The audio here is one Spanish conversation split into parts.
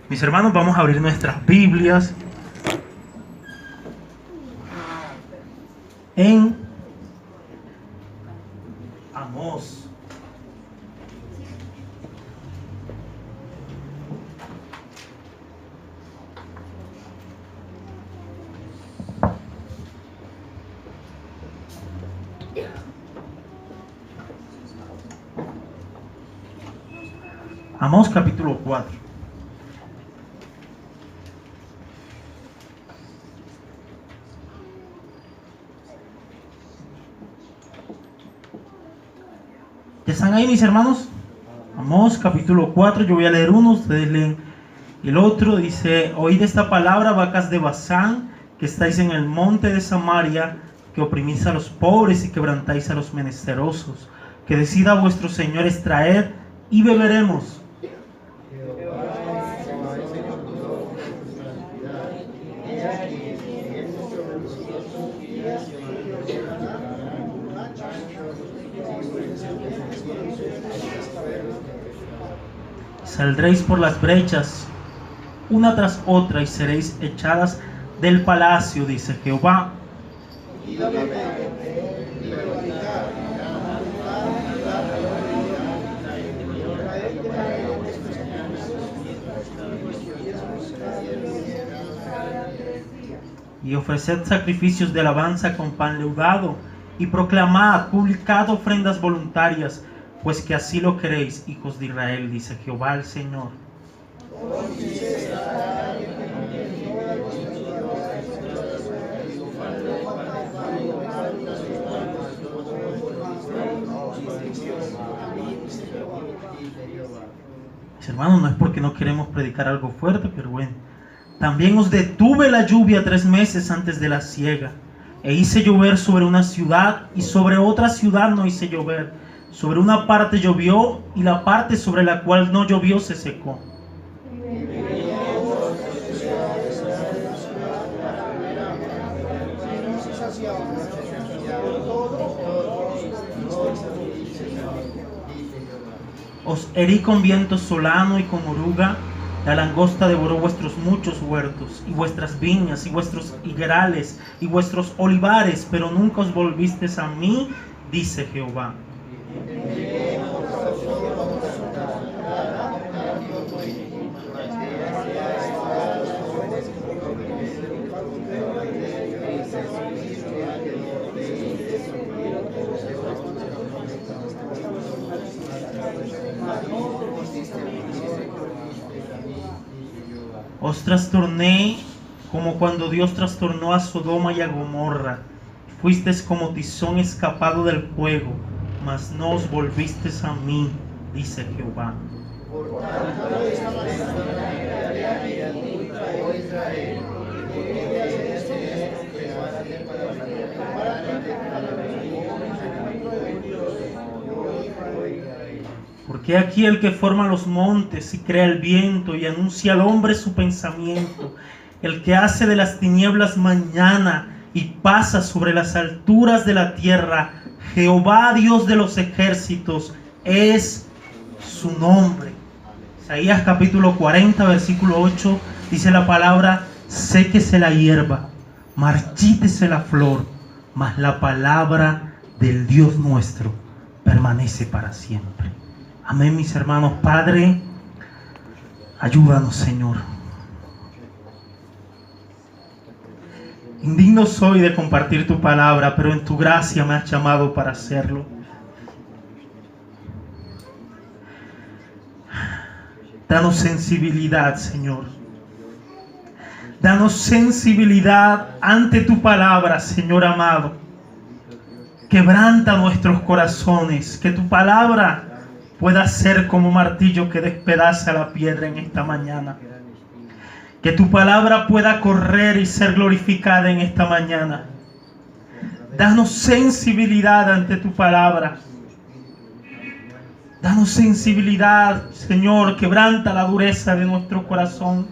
Mis hermanos, vamos a abrir nuestras Biblias en Amós. Amós capítulo 4. ¿Ya están ahí, mis hermanos? Amós capítulo 4, yo voy a leer uno, ustedes leen el otro. Dice: oíd esta palabra, vacas de Basán, que estáis en el monte de Samaria, que oprimís a los pobres y quebrantáis a los menesterosos, que decida vuestro Señor extraer y beberemos. Saldréis por las brechas, una tras otra, y seréis echadas del palacio, dice Jehová. Y ofreced sacrificios de alabanza con pan leudado, y proclamad, publicad ofrendas voluntarias, pues que así lo queréis, hijos de Israel, dice Jehová el Señor. Mis hermanos, no es porque no queremos predicar algo fuerte, pero bueno. También os detuve la lluvia 3 meses antes de la siega, e hice llover sobre una ciudad, y sobre otra ciudad no hice llover. Sobre una parte llovió, y la parte sobre la cual no llovió se secó. Os herí con viento solano y con oruga. La langosta devoró vuestros muchos huertos, y vuestras viñas, y vuestros higuerales, y vuestros olivares, pero nunca os volvisteis a mí, dice Jehová. Os trastorné como cuando Dios trastornó a Sodoma y a Gomorra. Fuisteis como tizón escapado del fuego, mas no os volvisteis a mí, dice Jehová. Por tanto, de esta manera a ti, oh Israel, porque aquí el que forma los montes y crea el viento y anuncia al hombre su pensamiento, el que hace de las tinieblas mañana y pasa sobre las alturas de la tierra, Jehová Dios de los ejércitos es su nombre. Isaías capítulo 40 versículo 8 dice la palabra: séquese la hierba, marchítese la flor, mas la palabra del Dios nuestro permanece para siempre. Amén, mis hermanos. Padre, ayúdanos, Señor. Indigno soy de compartir tu palabra, pero en tu gracia me has llamado para hacerlo. Danos sensibilidad, Señor. Danos sensibilidad ante tu palabra, Señor amado. Quebranta nuestros corazones, que tu palabra pueda ser como martillo que despedaza la piedra en esta mañana. Que tu palabra pueda correr y ser glorificada en esta mañana. Danos sensibilidad ante tu palabra. Danos sensibilidad, Señor. Quebranta la dureza de nuestro corazón.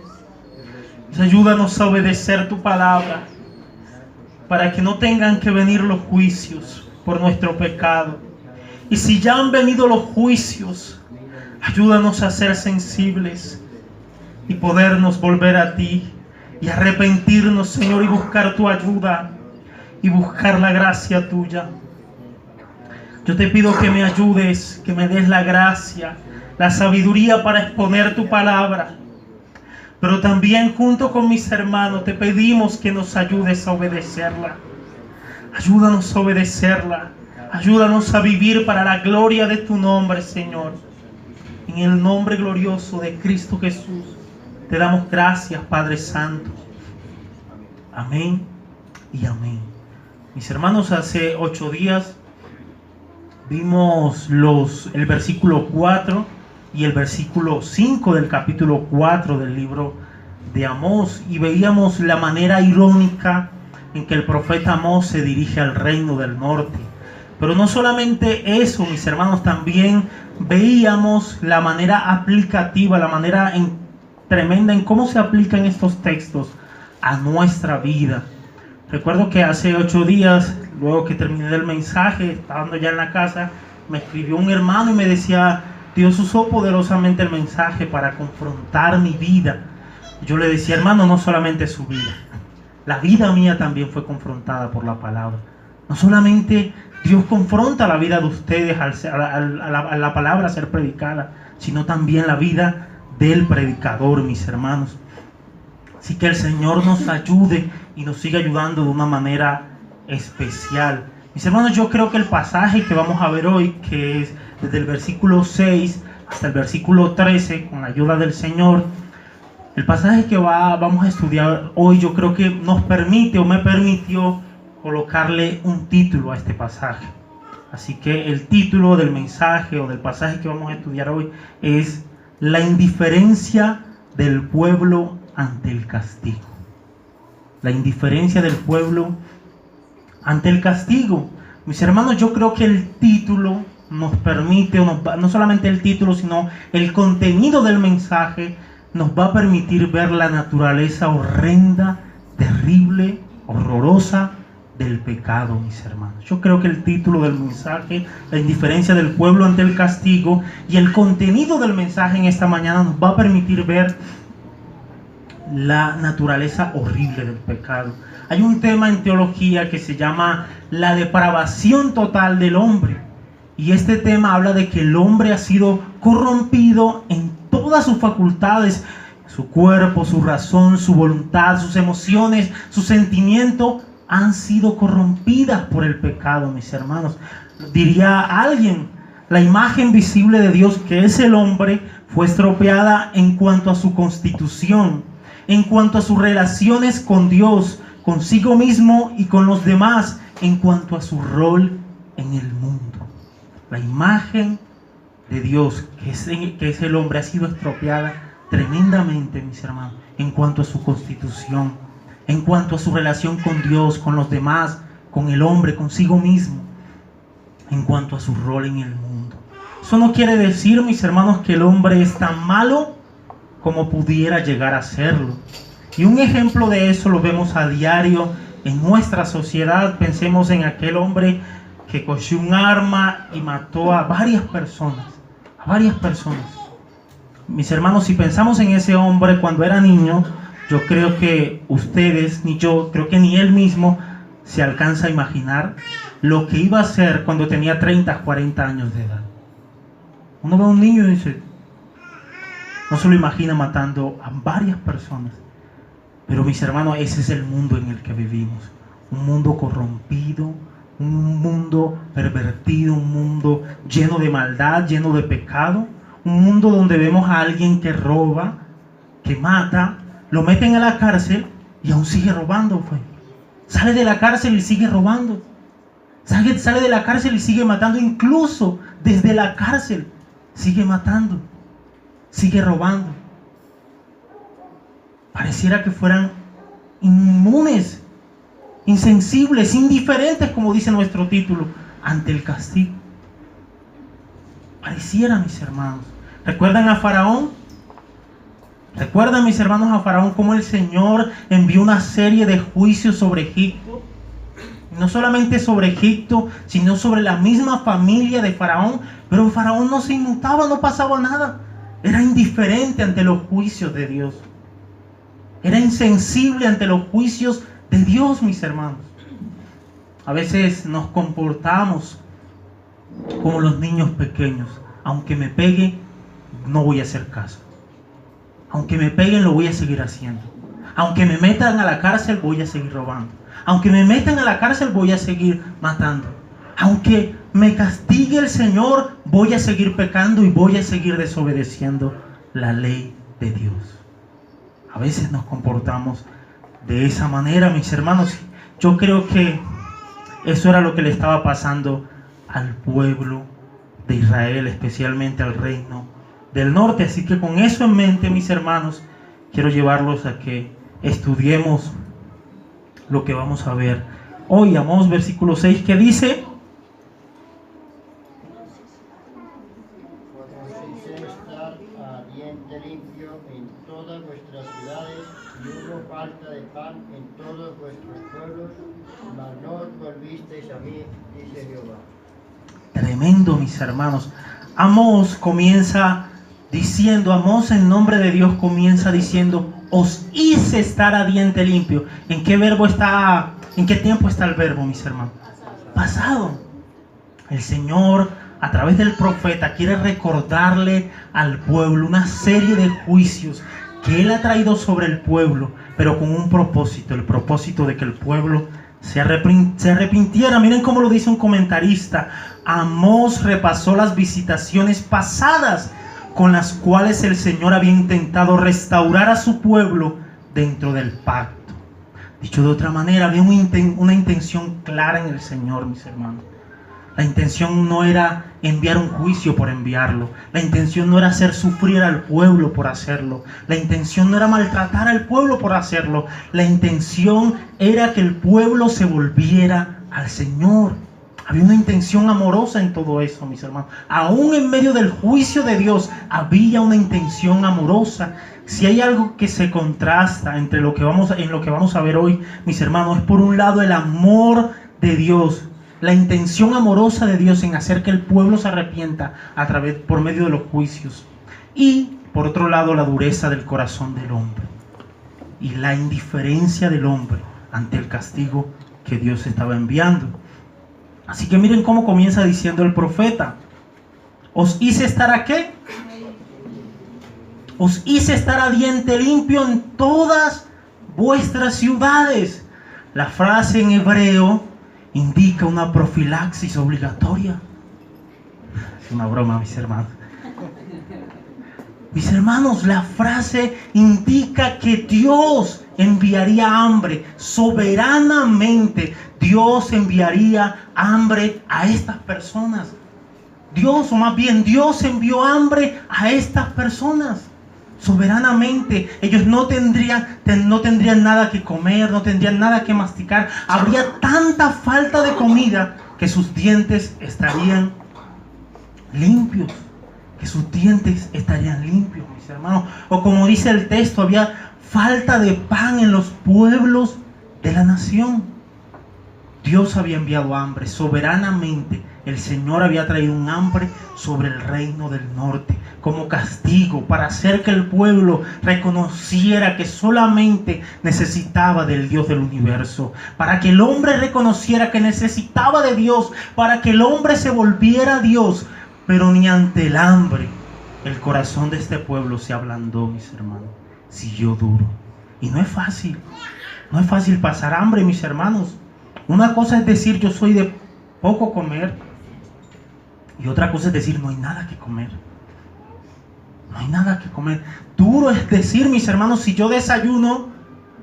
Ayúdanos a obedecer tu palabra, para que no tengan que venir los juicios por nuestro pecado. Y si ya han venido los juicios, ayúdanos a ser sensibles. y podernos volver a ti y arrepentirnos, Señor, y buscar tu ayuda y buscar la gracia tuya. Yo te pido que me ayudes, que me des la gracia, la sabiduría para exponer tu palabra. Pero también junto con mis hermanos te pedimos que nos ayudes a obedecerla. Ayúdanos a obedecerla. Ayúdanos a vivir para la gloria de tu nombre, Señor. En el nombre glorioso de Cristo Jesús, te damos gracias, Padre Santo. Amén y amén. Mis hermanos, hace 8 días vimos el versículo 4 y el versículo 5 del capítulo 4 del libro de Amós, y veíamos la manera irónica en que el profeta Amós se dirige al reino del norte. Pero no solamente eso, mis hermanos, también veíamos la manera aplicativa, la manera tremenda en cómo se aplican estos textos a nuestra vida. Recuerdo que hace 8 días, luego que terminé el mensaje, estando ya en la casa, me escribió un hermano y me decía: Dios usó poderosamente el mensaje para confrontar mi vida. Yo le decía: hermano, no solamente su vida, la vida mía también fue confrontada por la palabra. No solamente Dios confronta la vida de ustedes a la palabra ser predicada, sino también la vida del predicador, mis hermanos. Así que el Señor nos ayude y nos siga ayudando de una manera especial. Mis hermanos, yo creo que el pasaje que vamos a ver hoy, que es desde el versículo 6 hasta el versículo 13, con la ayuda del Señor, el pasaje que vamos a estudiar hoy, yo creo que nos permite o me permitió colocarle un título a este pasaje. Así que el título del mensaje o del pasaje que vamos a estudiar hoy es: la indiferencia del pueblo ante el castigo. La indiferencia del pueblo ante el castigo. Mis hermanos, yo creo que el título nos permite, no solamente el título, sino el contenido del mensaje nos va a permitir ver la naturaleza horrenda, terrible, horrorosa del pecado, mis hermanos. Yo creo que el título del mensaje, la indiferencia del pueblo ante el castigo, y el contenido del mensaje en esta mañana nos va a permitir ver la naturaleza horrible del pecado. Hay un tema en teología que se llama la depravación total del hombre, y este tema habla de que el hombre ha sido corrompido en todas sus facultades, su cuerpo, su razón, su voluntad, sus emociones, su sentimiento han sido corrompidas por el pecado, mis hermanos. Diría alguien: la imagen visible de Dios, que es el hombre, fue estropeada en cuanto a su constitución, en cuanto a sus relaciones con Dios, consigo mismo y con los demás, en cuanto a su rol en el mundo. La imagen de Dios, que es el hombre, ha sido estropeada tremendamente, mis hermanos, en cuanto a su constitución, en cuanto a su relación con Dios, con los demás, con el hombre, consigo mismo, en cuanto a su rol en el mundo. Eso no quiere decir, mis hermanos, que el hombre es tan malo como pudiera llegar a serlo. Y un ejemplo de eso lo vemos a diario en nuestra sociedad. Pensemos en aquel hombre que cogió un arma y mató a varias personas. Mis hermanos, si pensamos en ese hombre cuando era niño, yo creo que ustedes, ni yo, creo que ni él mismo se alcanza a imaginar lo que iba a hacer cuando tenía 30, 40 años de edad. Uno ve a un niño y dice, no se lo imagina matando a varias personas. Pero mis hermanos, ese es el mundo en el que vivimos. Un mundo corrompido, un mundo pervertido, un mundo lleno de maldad, lleno de pecado. Un mundo donde vemos a alguien que roba, que mata, lo meten a la cárcel y aún sigue robando. Sale de la cárcel y sigue robando. Sale de la cárcel y sigue matando. Incluso desde la cárcel sigue matando, sigue robando. Pareciera que fueran inmunes, insensibles, indiferentes, como dice nuestro título, ante el castigo. Pareciera, mis hermanos. ¿Recuerdan a Faraón? ¿Recuerdan, mis hermanos, a Faraón cómo el Señor envió una serie de juicios sobre Egipto? No solamente sobre Egipto, sino sobre la misma familia de Faraón. Pero Faraón no se inmutaba, no pasaba nada. Era indiferente ante los juicios de Dios. Era insensible ante los juicios de Dios, mis hermanos. A veces nos comportamos como los niños pequeños. Aunque me peguen, no voy a hacer caso. Aunque me peguen, lo voy a seguir haciendo. Aunque me metan a la cárcel, voy a seguir robando. Aunque me metan a la cárcel, voy a seguir matando. Aunque me castigue el Señor, voy a seguir pecando y voy a seguir desobedeciendo la ley de Dios. A veces nos comportamos de esa manera, mis hermanos. Yo creo que eso era lo que le estaba pasando al pueblo de Israel, especialmente al reino del norte. Así que con eso en mente, mis hermanos, quiero llevarlos a que estudiemos lo que vamos a ver hoy. Amós, versículo 6, que dice: Podéis estar a diente limpio en todas vuestras ciudades, y hubo falta de pan en todos vuestros pueblos, mas no os volvisteis a mí, dice Jehová. Tremendo, mis hermanos. Amós comienza diciendo, Amós en nombre de Dios comienza diciendo: os hice estar a diente limpio. ¿En qué verbo está? ¿En qué tiempo está el verbo, mis hermanos? Pasado. El Señor, a través del profeta, quiere recordarle al pueblo una serie de juicios que Él ha traído sobre el pueblo, pero con un propósito, el propósito de que el pueblo se arrepintiera. Miren cómo lo dice un comentarista. Amós repasó las visitaciones pasadas con las cuales el Señor había intentado restaurar a su pueblo dentro del pacto. Dicho de otra manera, había una intención clara en el Señor, mis hermanos. La intención no era enviar un juicio por enviarlo. La intención no era hacer sufrir al pueblo por hacerlo. La intención no era maltratar al pueblo por hacerlo. La intención era que el pueblo se volviera al Señor. Había una intención amorosa en todo eso, mis hermanos. Aún en medio del juicio de Dios, había una intención amorosa. Si hay algo que se contrasta entre en lo que vamos a ver hoy, mis hermanos, es por un lado el amor de Dios, la intención amorosa de Dios en hacer que el pueblo se arrepienta por medio de los juicios. Y por otro lado, la dureza del corazón del hombre y la indiferencia del hombre ante el castigo que Dios estaba enviando. Así que miren cómo comienza diciendo el profeta: os hice estar ¿a qué? Os hice estar a diente limpio en todas vuestras ciudades. La frase en hebreo indica una profilaxis obligatoria. Es una broma, mis hermanos. Mis hermanos, la frase indica que Dios enviaría hambre. Soberanamente Dios enviaría hambre a estas personas. Dios envió hambre a estas personas. Soberanamente. Ellos no tendrían nada que comer, no tendrían nada que masticar. Habría tanta falta de comida que sus dientes estarían limpios. Mis hermanos. O como dice el texto, había falta de pan en los pueblos de la nación. Dios había enviado hambre. Soberanamente el Señor había traído un hambre sobre el reino del norte como castigo, para hacer que el pueblo reconociera que solamente necesitaba del Dios del universo, para que el hombre reconociera que necesitaba de Dios, para que el hombre se volviera a Dios. Pero ni ante el hambre el corazón de este pueblo se ablandó, mis hermanos. Siguió duro. Y no es fácil pasar hambre, mis hermanos. Una cosa es decir yo soy de poco comer, y otra cosa es decir no hay nada que comer. No hay nada que comer. Duro es decir, mis hermanos, si yo desayuno,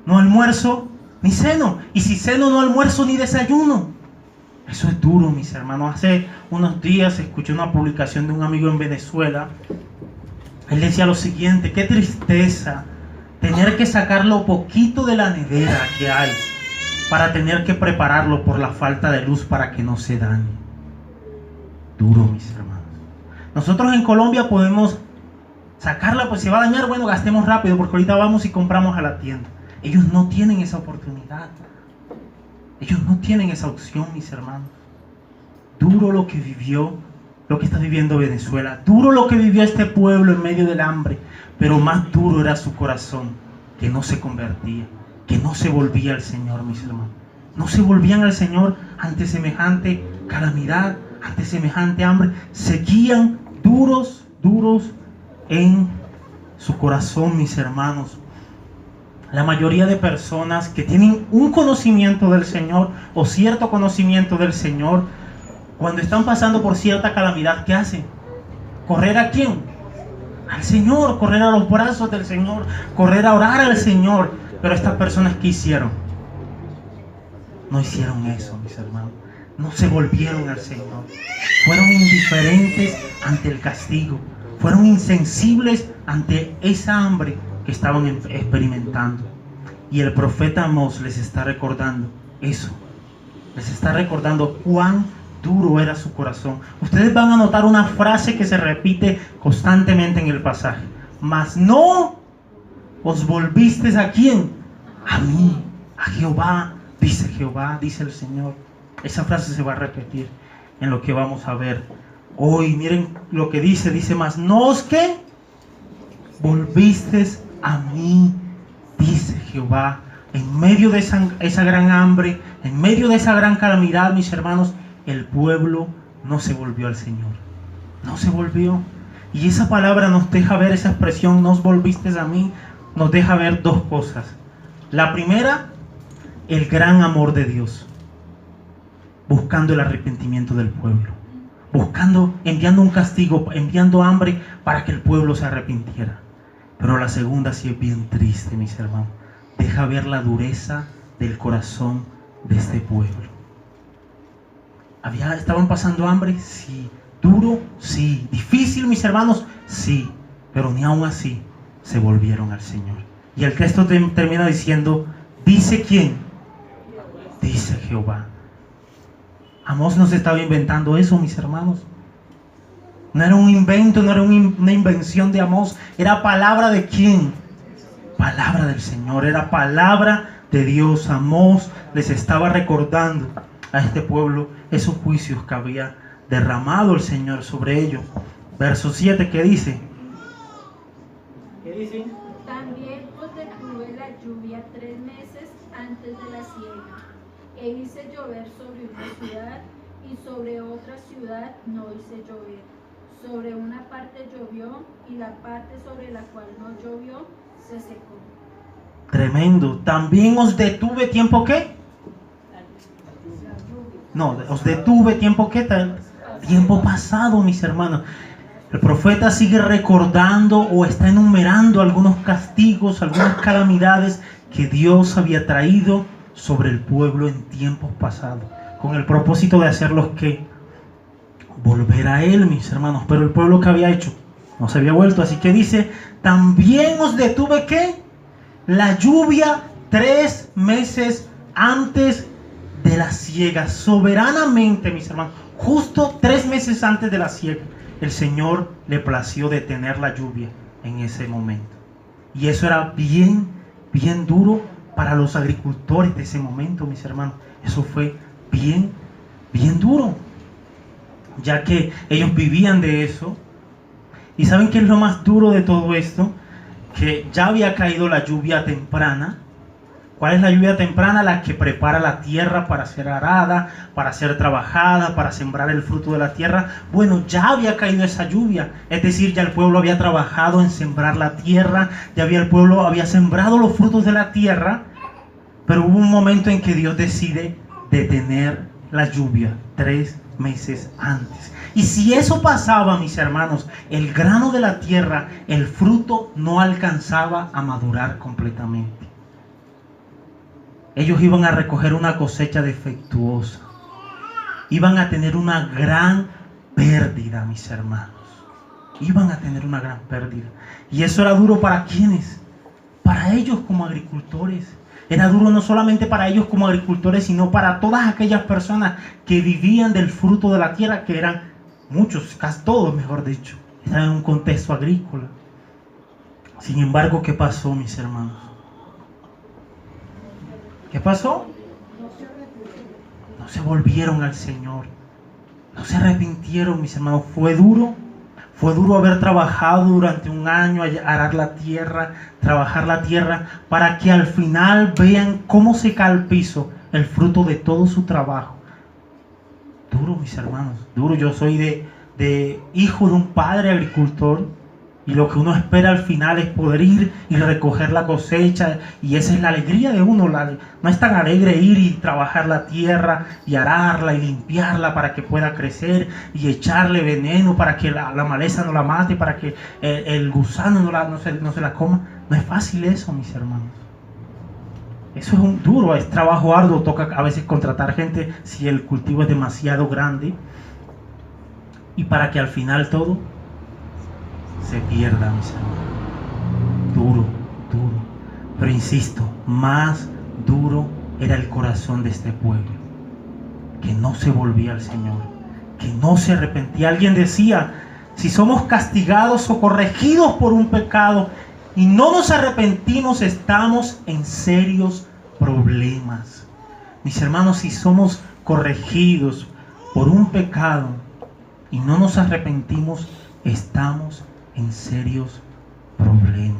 no almuerzo ni ceno. Y si ceno, no almuerzo ni desayuno. Eso es duro, mis hermanos. Hace unos días escuché una publicación de un amigo en Venezuela. Él decía lo siguiente: qué tristeza tener que sacar lo poquito de la nevera que hay para tener que prepararlo por la falta de luz para que no se dañe. Duro, mis hermanos. Nosotros en Colombia podemos sacarla, pues se va a dañar, bueno, gastemos rápido porque ahorita vamos y compramos a la tienda. Ellos no tienen esa oportunidad. Ellos no tienen esa opción, mis hermanos. Duro lo que vivió lo que está viviendo Venezuela, duro lo que vivió este pueblo en medio del hambre, pero más duro era su corazón, que no se convertía, que no se volvía al Señor, mis hermanos. No se volvían al Señor ante semejante calamidad, ante semejante hambre. Seguían duros en su corazón, mis hermanos. La mayoría de personas que tienen un conocimiento del Señor o cierto conocimiento del Señor, cuando están pasando por cierta calamidad, ¿qué hacen? ¿Correr a quién? Al Señor, correr a los brazos del Señor, correr a orar al Señor. Pero estas personas, ¿qué hicieron? No hicieron eso, mis hermanos. No se volvieron al Señor. Fueron indiferentes ante el castigo. Fueron insensibles ante esa hambre que estaban experimentando. Y el profeta Amós les está recordando eso. Les está recordando cuán duro era su corazón. Ustedes van a notar una frase que se repite constantemente en el pasaje. Mas no os volvisteis ¿a quién? A mí, a Jehová, dice el Señor. Esa frase se va a repetir en lo que vamos a ver hoy. Miren lo que dice, mas no os ¿qué? Volvisteis a mí, dice Jehová. En medio de esa gran hambre, en medio de esa gran calamidad, mis hermanos, el pueblo no se volvió al Señor. No se volvió. Y esa palabra nos deja ver, esa expresión, no os volvisteis a mí, nos deja ver dos cosas. La primera, el gran amor de Dios, buscando el arrepentimiento del pueblo, enviando un castigo, enviando hambre para que el pueblo se arrepintiera. Pero la segunda sí es bien triste, mis hermanos. Deja ver la dureza del corazón de este pueblo. ¿Estaban pasando hambre? Sí. ¿Duro? Sí. ¿Difícil, mis hermanos? Sí. Pero ni aún así se volvieron al Señor. Y el texto termina diciendo, ¿dice quién? Dice Jehová. Amós no se estaba inventando eso, mis hermanos. No era un invento, no era una invención de Amós. Era palabra de quién? Palabra del Señor. Era palabra de Dios. Amós les estaba recordando a este pueblo esos juicios que había derramado el Señor sobre ellos. Verso 7, ¿qué dice? ¿Qué dice? También os detuve la lluvia 3 meses antes de la siega, e hice llover sobre una ciudad, y sobre otra ciudad no hice llover. Sobre una parte llovió, y la parte sobre la cual no llovió se secó. Tremendo. También os detuve tiempo ¿qué? No, os detuve tiempo ¿qué tal? Tiempo pasado, mis hermanos. El profeta sigue recordando o está enumerando algunos castigos, algunas calamidades que Dios había traído sobre el pueblo en tiempos pasados, con el propósito de hacerlos que volver a Él, mis hermanos. Pero el pueblo que había hecho no se había vuelto, así que dice, también os detuve ¿qué? La lluvia 3 meses antes de la siega. Soberanamente, mis hermanos, justo 3 meses antes de la siega, el Señor le plació detener la lluvia en ese momento. Y eso era bien duro para los agricultores de ese momento, mis hermanos. Eso fue bien duro, ya que ellos vivían de eso. ¿Y saben qué es lo más duro de todo esto? Que ya había caído la lluvia temprana. ¿Cuál es la lluvia temprana? La que prepara la tierra para ser arada, para ser trabajada, para sembrar el fruto de la tierra. Bueno, ya había caído esa lluvia. Es decir, ya el pueblo había trabajado en sembrar la tierra. El pueblo había sembrado los frutos de la tierra. Pero hubo un momento en que Dios decide detener la lluvia 3 meses antes. Y si eso pasaba, mis hermanos, el grano de la tierra, el fruto no alcanzaba a madurar completamente. Ellos iban a recoger una cosecha defectuosa. Iban a tener una gran pérdida, mis hermanos. Iban a tener una gran pérdida. Y eso era duro ¿para quiénes? Para ellos como agricultores. Era duro no solamente para ellos como agricultores, sino para todas aquellas personas que vivían del fruto de la tierra, que eran muchos, casi todos, mejor dicho. Estaban en un contexto agrícola. Sin embargo, ¿qué pasó, mis hermanos? ¿Qué pasó? No se volvieron al Señor. No se arrepintieron, mis hermanos. Fue duro haber trabajado durante un año, arar la tierra, trabajar la tierra, para que al final vean cómo se cae al piso el fruto de todo su trabajo. Duro, mis hermanos, duro. Yo soy de hijo de un padre agricultor, y lo que uno espera al final es poder ir y recoger la cosecha, y esa es la alegría de uno. No es tan alegre ir y trabajar la tierra y ararla y limpiarla para que pueda crecer y echarle veneno para que la maleza no la mate, para que el gusano no se la coma. No es fácil eso, mis hermanos. Eso es duro, es trabajo arduo. Toca a veces contratar gente si el cultivo es demasiado grande, y para que al final todo se pierda, mis hermanos. Duro. Pero insisto, más duro era el corazón de este pueblo, que no se volvía al Señor, que no se arrepentía. Alguien decía: si somos castigados o corregidos por un pecado y no nos arrepentimos, estamos en serios problemas. Mis hermanos, si somos corregidos por un pecado y no nos arrepentimos, estamos en serios problemas.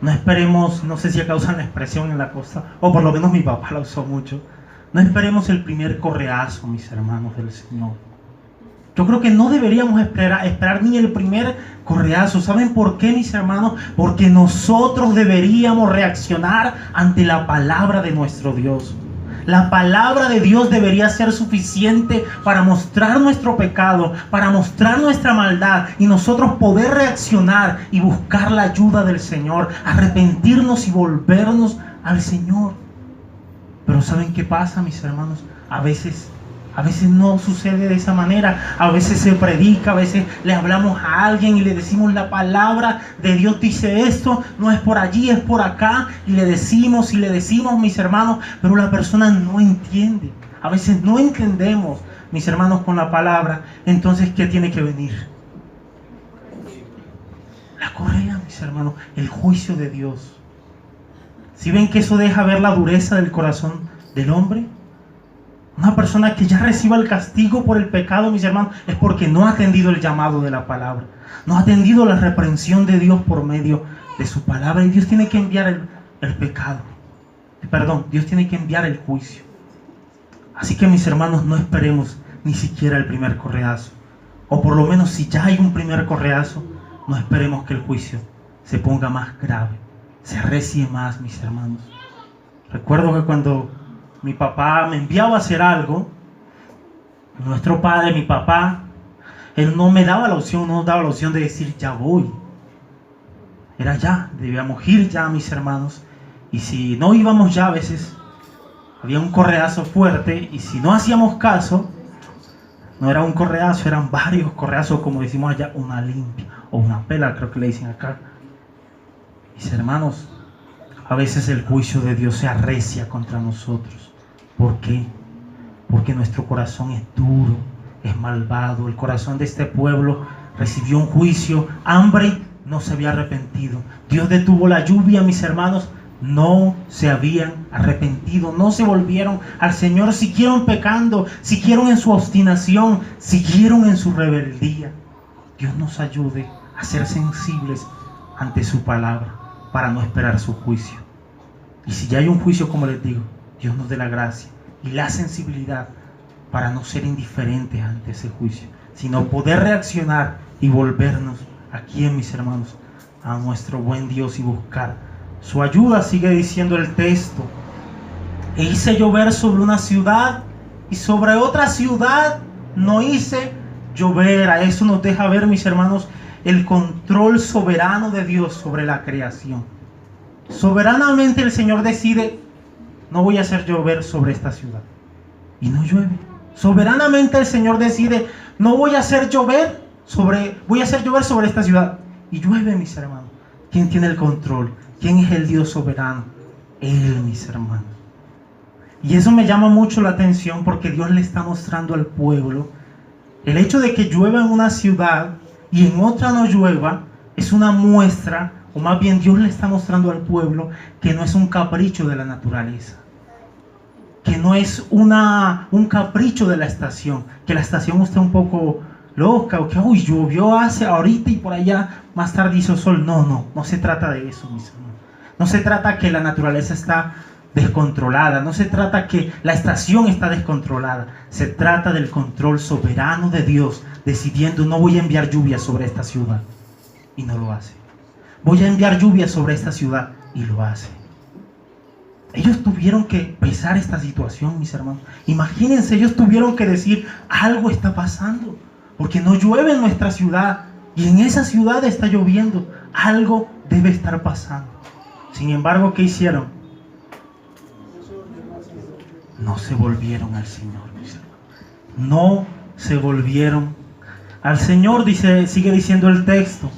No esperemos, no sé si acá usan la expresión en la costa, o por lo menos mi papá la usó mucho, no esperemos el primer correazo, mis hermanos del Señor. Yo creo que no deberíamos esperar ni el primer correazo. ¿Saben por qué, mis hermanos? Porque nosotros deberíamos reaccionar ante la palabra de nuestro Dios. La palabra de Dios debería ser suficiente para mostrar nuestro pecado, para mostrar nuestra maldad, y nosotros poder reaccionar y buscar la ayuda del Señor, arrepentirnos y volvernos al Señor. Pero ¿saben qué pasa, mis hermanos? A veces no sucede de esa manera. A veces se predica, a veces le hablamos a alguien y le decimos: la palabra de Dios dice esto, no es por allí, es por acá, y le decimos, mis hermanos, pero la persona no entiende. A veces no entendemos, mis hermanos, con la palabra. Entonces, ¿qué tiene que venir? La correa, mis hermanos, el juicio de Dios. ¿Sí ven que eso deja ver la dureza del corazón del hombre? Una persona que ya reciba el castigo por el pecado, mis hermanos, es porque no ha atendido el llamado de la palabra, no ha atendido la reprensión de Dios por medio de su palabra, y Dios tiene que enviar el pecado. Dios tiene que enviar el juicio. Así que, mis hermanos, no esperemos ni siquiera el primer correazo, o por lo menos si ya hay un primer correazo, no esperemos que el juicio se ponga más grave, se arrecie más, mis hermanos. Recuerdo que cuando mi papá me enviaba a hacer algo, nuestro padre, mi papá, él no me daba la opción, de decir: ya voy. Era ya, debíamos ir ya, mis hermanos. Y si no íbamos ya, a veces había un correazo fuerte, y si no hacíamos caso, no era un correazo, eran varios correazos, como decimos allá, una limpia o una pela, creo que le dicen acá. Mis hermanos, a veces el juicio de Dios se arrecia contra nosotros. ¿Por qué? Porque nuestro corazón es duro, es malvado. El corazón de este pueblo recibió un juicio, hambre, no se había arrepentido. Dios detuvo la lluvia, mis hermanos, no se habían arrepentido, no se volvieron al Señor, siguieron pecando, siguieron en su obstinación, siguieron en su rebeldía. Dios nos ayude a ser sensibles ante su palabra para no esperar su juicio. Y si ya hay un juicio, como les digo, Dios nos dé la gracia y la sensibilidad para no ser indiferentes ante ese juicio, sino poder reaccionar y volvernos aquí, mis hermanos, a nuestro buen Dios y buscar su ayuda. Sigue diciendo el texto: e hice llover sobre una ciudad y sobre otra ciudad no hice llover. A eso nos deja ver, mis hermanos, el control soberano de Dios sobre la creación. Soberanamente el Señor decide: no voy a hacer llover sobre esta ciudad, y no llueve. Soberanamente el Señor decide: no voy a hacer llover sobre esta ciudad, y llueve, mis hermanos. ¿Quién tiene el control? ¿Quién es el Dios soberano? Él, mis hermanos. Y eso me llama mucho la atención, porque Dios le está mostrando al pueblo el hecho de que llueva en una ciudad y en otra no llueva. Es una muestra, o más bien Dios le está mostrando al pueblo que no es un capricho de la naturaleza, que no es un capricho de la estación, que la estación esté un poco loca, o que uy, llovió hace ahorita y por allá más tarde hizo sol. No se trata de eso, mis hermanos. No se trata que la naturaleza está descontrolada, no se trata que la estación está descontrolada, se trata del control soberano de Dios, decidiendo: no voy a enviar lluvia sobre esta ciudad, y no lo hace. Voy a enviar lluvia sobre esta ciudad, y lo hace. Ellos tuvieron que pesar esta situación, mis hermanos. Imagínense, ellos tuvieron que decir: algo está pasando, porque no llueve en nuestra ciudad, y en esa ciudad está lloviendo. Algo debe estar pasando. Sin embargo, ¿qué hicieron? No se volvieron al Señor, mis hermanos. No se volvieron al Señor, sigue diciendo el texto.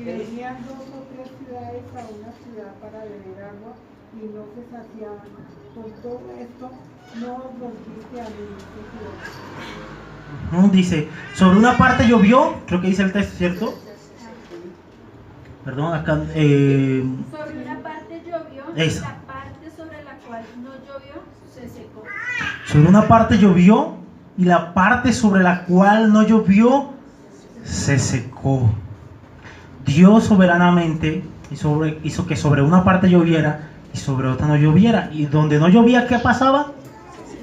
Y venían 2 o 3 ciudades a una ciudad para beber agua y no se saciaban. Con todo esto no os volviste a mí. Dice, sobre una parte llovió, creo que dice el texto, ¿cierto? Perdón, acá. Sobre una parte llovió, Eso. la parte sobre la cual no llovió se secó. Sobre una parte llovió y la parte sobre la cual no llovió se secó. Dios soberanamente hizo que sobre una parte lloviera y sobre otra no lloviera. Y donde no llovía, ¿qué pasaba?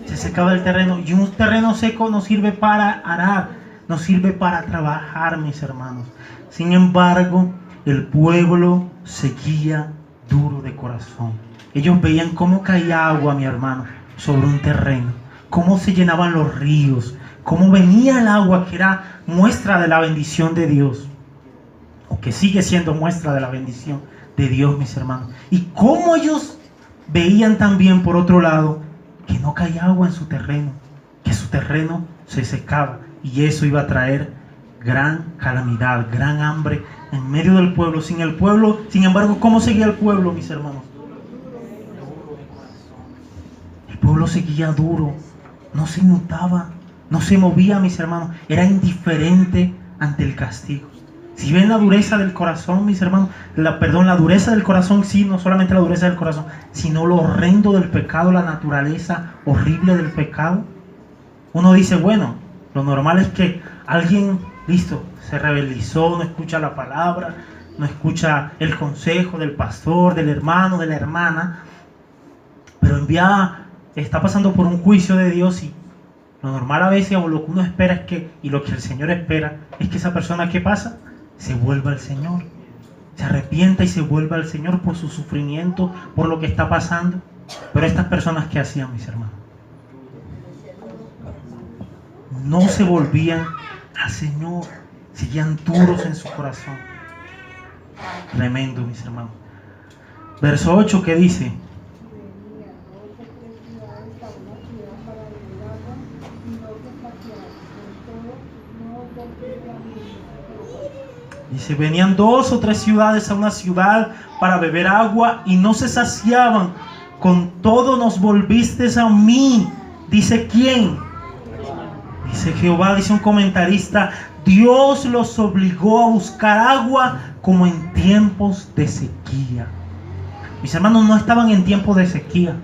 Se secaba el terreno. Y un terreno seco no sirve para arar, no sirve para trabajar, mis hermanos. Sin embargo, el pueblo seguía duro de corazón. Ellos veían cómo caía agua, mi hermano, sobre un terreno, cómo se llenaban los ríos, cómo venía el agua, que era muestra de la bendición de Dios, o que sigue siendo muestra de la bendición de Dios, mis hermanos. Y cómo ellos veían también, por otro lado, que no caía agua en su terreno, que su terreno se secaba, y eso iba a traer gran calamidad, gran hambre en medio del pueblo. Sin embargo, ¿cómo seguía el pueblo, mis hermanos? El pueblo seguía duro, no se inmutaba, no se movía, mis hermanos, era indiferente ante el castigo. Si ven la dureza del corazón, mis hermanos, la dureza del corazón, sí, no solamente la dureza del corazón, sino lo horrendo del pecado, la naturaleza horrible del pecado. Uno dice, bueno, lo normal es que alguien, listo, se rebelizó, no escucha la palabra, no escucha el consejo del pastor, del hermano, de la hermana, pero está pasando por un juicio de Dios, y lo normal a veces, o lo que uno espera es que, y lo que el Señor espera, es que esa persona, ¿qué pasa? Se vuelva al Señor, se arrepienta y se vuelva al Señor por su sufrimiento, por lo que está pasando. Pero estas personas, ¿qué hacían, mis hermanos? No se volvían al Señor, seguían duros en su corazón. Tremendo, mis hermanos. Verso 8, ¿qué dice? Venían 2 o 3 ciudades a una ciudad para beber agua y no se saciaban. Con todo no os volviste a mí. Dice, venían 2 o 3 ciudades a una ciudad para beber agua y no se saciaban. Con todo nos volviste a mí. Dice, ¿quién? Dice Jehová, dice un comentarista, Dios los obligó a buscar agua como en tiempos de sequía. Mis hermanos, no estaban en tiempos de sequía.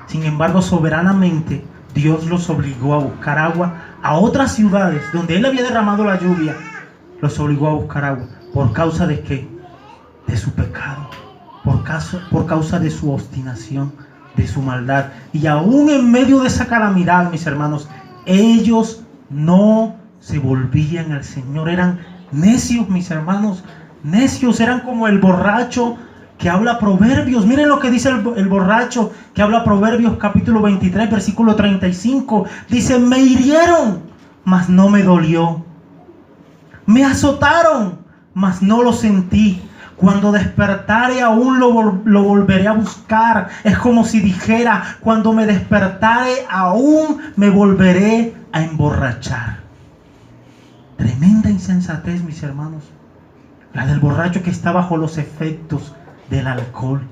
Sin embargo, soberanamente, Dios los obligó a buscar agua a otras ciudades donde Él había derramado la lluvia. Los obligó a buscar agua. ¿Por causa de qué? De su pecado. Por causa de su obstinación, de su maldad. Y aún en medio de esa calamidad, mis hermanos, ellos no se volvían al Señor. Eran necios, mis hermanos. Necios, eran como el borracho que habla Proverbios. Miren lo que dice el borracho que habla Proverbios capítulo 23, versículo 35. Dice, me hirieron, mas no me dolió. Me azotaron, mas no lo sentí. Cuando despertare aún lo volveré a buscar. Es como si dijera, cuando me despertare aún me volveré a emborrachar. Tremenda insensatez, mis hermanos. La del borracho que está bajo los efectos del alcohol.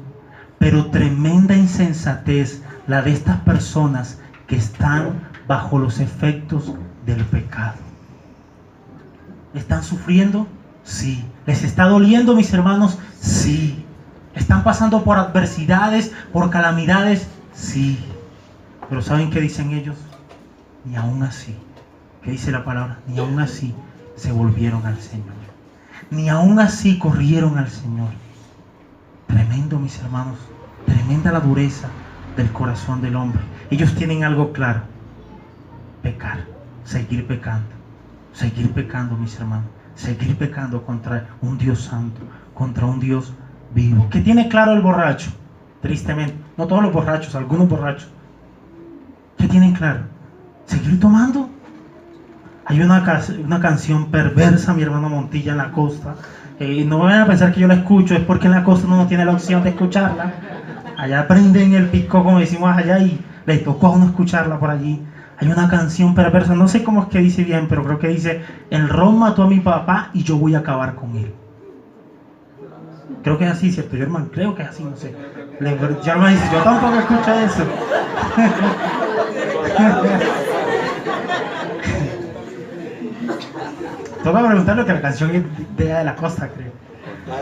Pero tremenda insensatez la de estas personas que están bajo los efectos del pecado. ¿Están sufriendo? Sí. ¿Les está doliendo, mis hermanos? Sí. ¿Están pasando por adversidades, por calamidades? Sí, pero ¿saben qué dicen ellos? Ni aún así. ¿Qué dice la palabra? Ni aún así se volvieron al Señor. Ni aún así corrieron al Señor. Tremendo, mis hermanos. Tremenda la dureza del corazón del hombre. Ellos tienen algo claro: pecar, seguir pecando, mis hermanos, seguir pecando contra un Dios santo, contra un Dios vivo. ¿Qué tiene claro el borracho? Tristemente, no todos los borrachos, algunos borrachos. ¿Qué tienen claro? Seguir tomando. Hay una canción perversa, mi hermano Montilla, en la costa. No vayan a pensar que yo la escucho, es porque en la costa uno no tiene la opción de escucharla. Allá prenden el pico, como decimos allá, y le tocó a uno escucharla por allí. Hay una canción perversa, no sé cómo es que dice bien, pero creo que dice: el ron mató a mi papá y yo voy a acabar con él. Creo que es así, ¿cierto, Germán? Creo que es así, no sé. Germán dice: yo tampoco escucho eso. Toca preguntarle que la canción es de la costa, creo.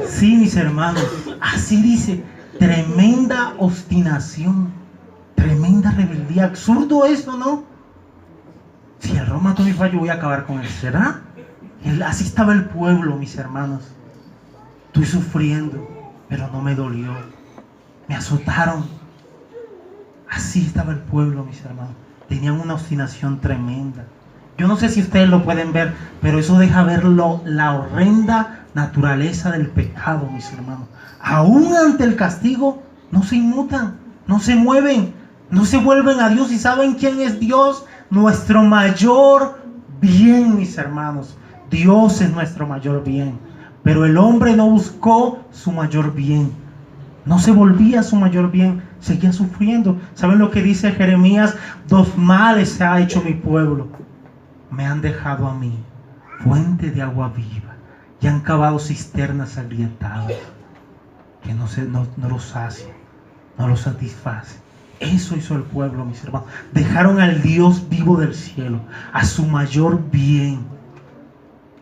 Sí, mis hermanos, así dice: tremenda obstinación, tremenda rebeldía. Absurdo eso, ¿no? Si el ron mató a mi papá, yo voy a acabar con él. ¿Será? Así estaba el pueblo, mis hermanos. Estoy sufriendo, pero no me dolió. Me azotaron. Así estaba el pueblo, mis hermanos. Tenían una obstinación tremenda. Yo no sé si ustedes lo pueden ver, pero eso deja ver la horrenda naturaleza del pecado, mis hermanos. Aún ante el castigo, no se inmutan, no se mueven, no se vuelven a Dios. ¿Y saben quién es Dios? Nuestro mayor bien, mis hermanos. Dios es nuestro mayor bien. Pero el hombre no buscó su mayor bien. No se volvía a su mayor bien. Seguía sufriendo. ¿Saben lo que dice Jeremías? 2 males se ha hecho mi pueblo. Me han dejado a mí fuente de agua viva y han cavado cisternas agrietadas que no los sacian, no los satisfacen. Eso hizo el pueblo, mis hermanos. Dejaron al Dios vivo del cielo, a su mayor bien,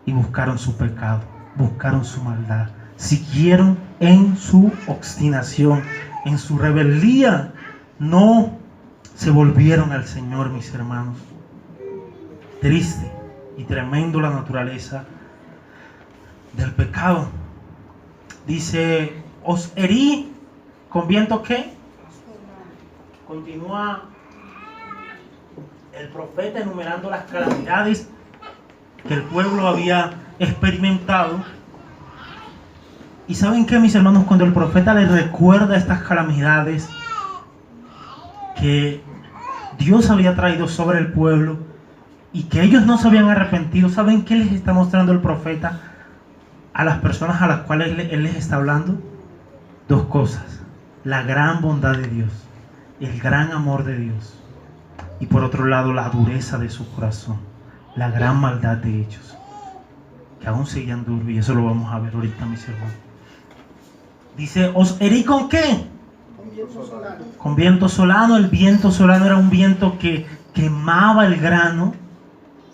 y buscaron su pecado, buscaron su maldad, siguieron en su obstinación, en su rebeldía. No se volvieron al Señor, mis hermanos. Triste y tremendo la naturaleza del pecado. Dice: os herí con viento ¿qué? Continúa el profeta enumerando las calamidades que el pueblo había experimentado. Y ¿saben qué, mis hermanos? Cuando el profeta les recuerda estas calamidades que Dios había traído sobre el pueblo y que ellos no se habían arrepentido, ¿saben qué les está mostrando el profeta a las personas a las cuales él les está hablando? 2 cosas: la gran bondad de Dios, el gran amor de Dios, y por otro lado la dureza de su corazón, la gran maldad de ellos, que aún seguían duros, y eso lo vamos a ver ahorita, mis hermanos. Dice: os herí con ¿qué? Con viento solano. El viento solano era un viento que quemaba el grano,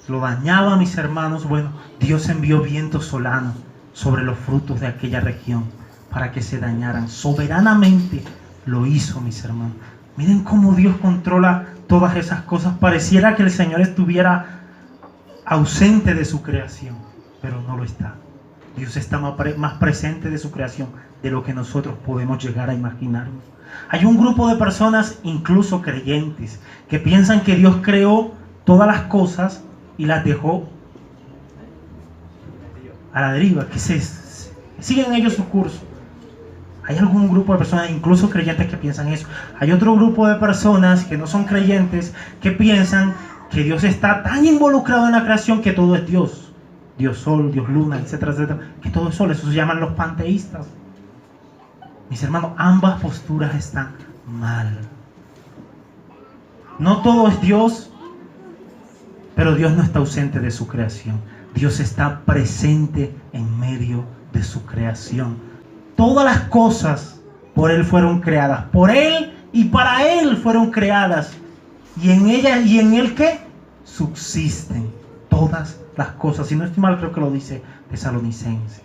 lo dañaba, mis hermanos. Bueno, Dios envió viento solano sobre los frutos de aquella región para que se dañaran. Soberanamente lo hizo, mis hermanos. Miren cómo Dios controla todas esas cosas. Pareciera que el Señor estuviera ausente de su creación, pero no lo está. Dios está más presente de su creación de lo que nosotros podemos llegar a imaginarnos. Hay un grupo de personas, incluso creyentes, que piensan que Dios creó todas las cosas y las dejó a la deriva, que siguen ellos su curso. Hay algún grupo de personas, incluso creyentes, que piensan eso. Hay otro grupo de personas que no son creyentes, que piensan que Dios está tan involucrado en la creación que todo es Dios. Dios sol, Dios luna, etcétera, etcétera. Que todo es sol. Eso se llaman los panteístas. Mis hermanos, ambas posturas están mal. No todo es Dios, pero Dios no está ausente de su creación. Dios está presente en medio de su creación. Todas las cosas por Él fueron creadas. Por Él y para Él fueron creadas. Y en ellas y en Él ¿qué? Subsisten todas las cosas. Si no estoy mal, creo que lo dice Tesalonicenses.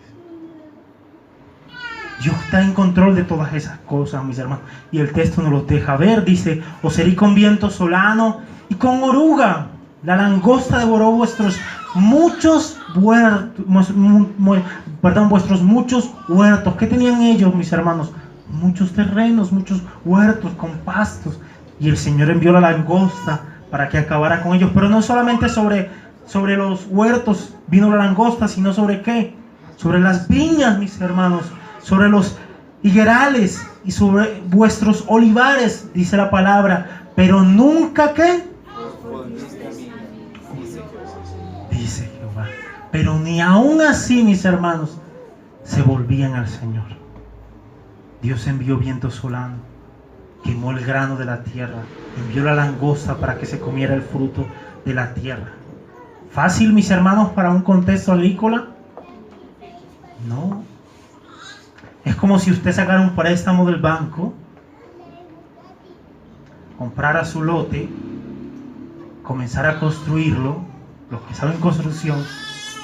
Dios está en control de todas esas cosas, mis hermanos. Y el texto nos lo deja ver. Dice: os herí con viento solano y con oruga. La langosta devoró vuestros muchos huertos. Vuestros muchos huertos. ¿Qué tenían ellos, mis hermanos? Muchos terrenos, muchos huertos con pastos. Y el Señor envió la langosta para que acabara con ellos. Pero no solamente sobre los huertos vino la langosta, sino sobre ¿qué? Sobre las viñas, mis hermanos, sobre los higuerales y sobre vuestros olivares, dice la palabra. Pero nunca ¿qué? Dice Jehová. Pero ni aún así, mis hermanos, se volvían al Señor. Dios envió viento solano, quemó el grano de la tierra, envió la langosta para que se comiera el fruto de la tierra. ¿Fácil, mis hermanos, para un contexto agrícola? No. Es como si usted sacara un préstamo del banco, comprara su lote, comenzara a construirlo. Los que saben construcción,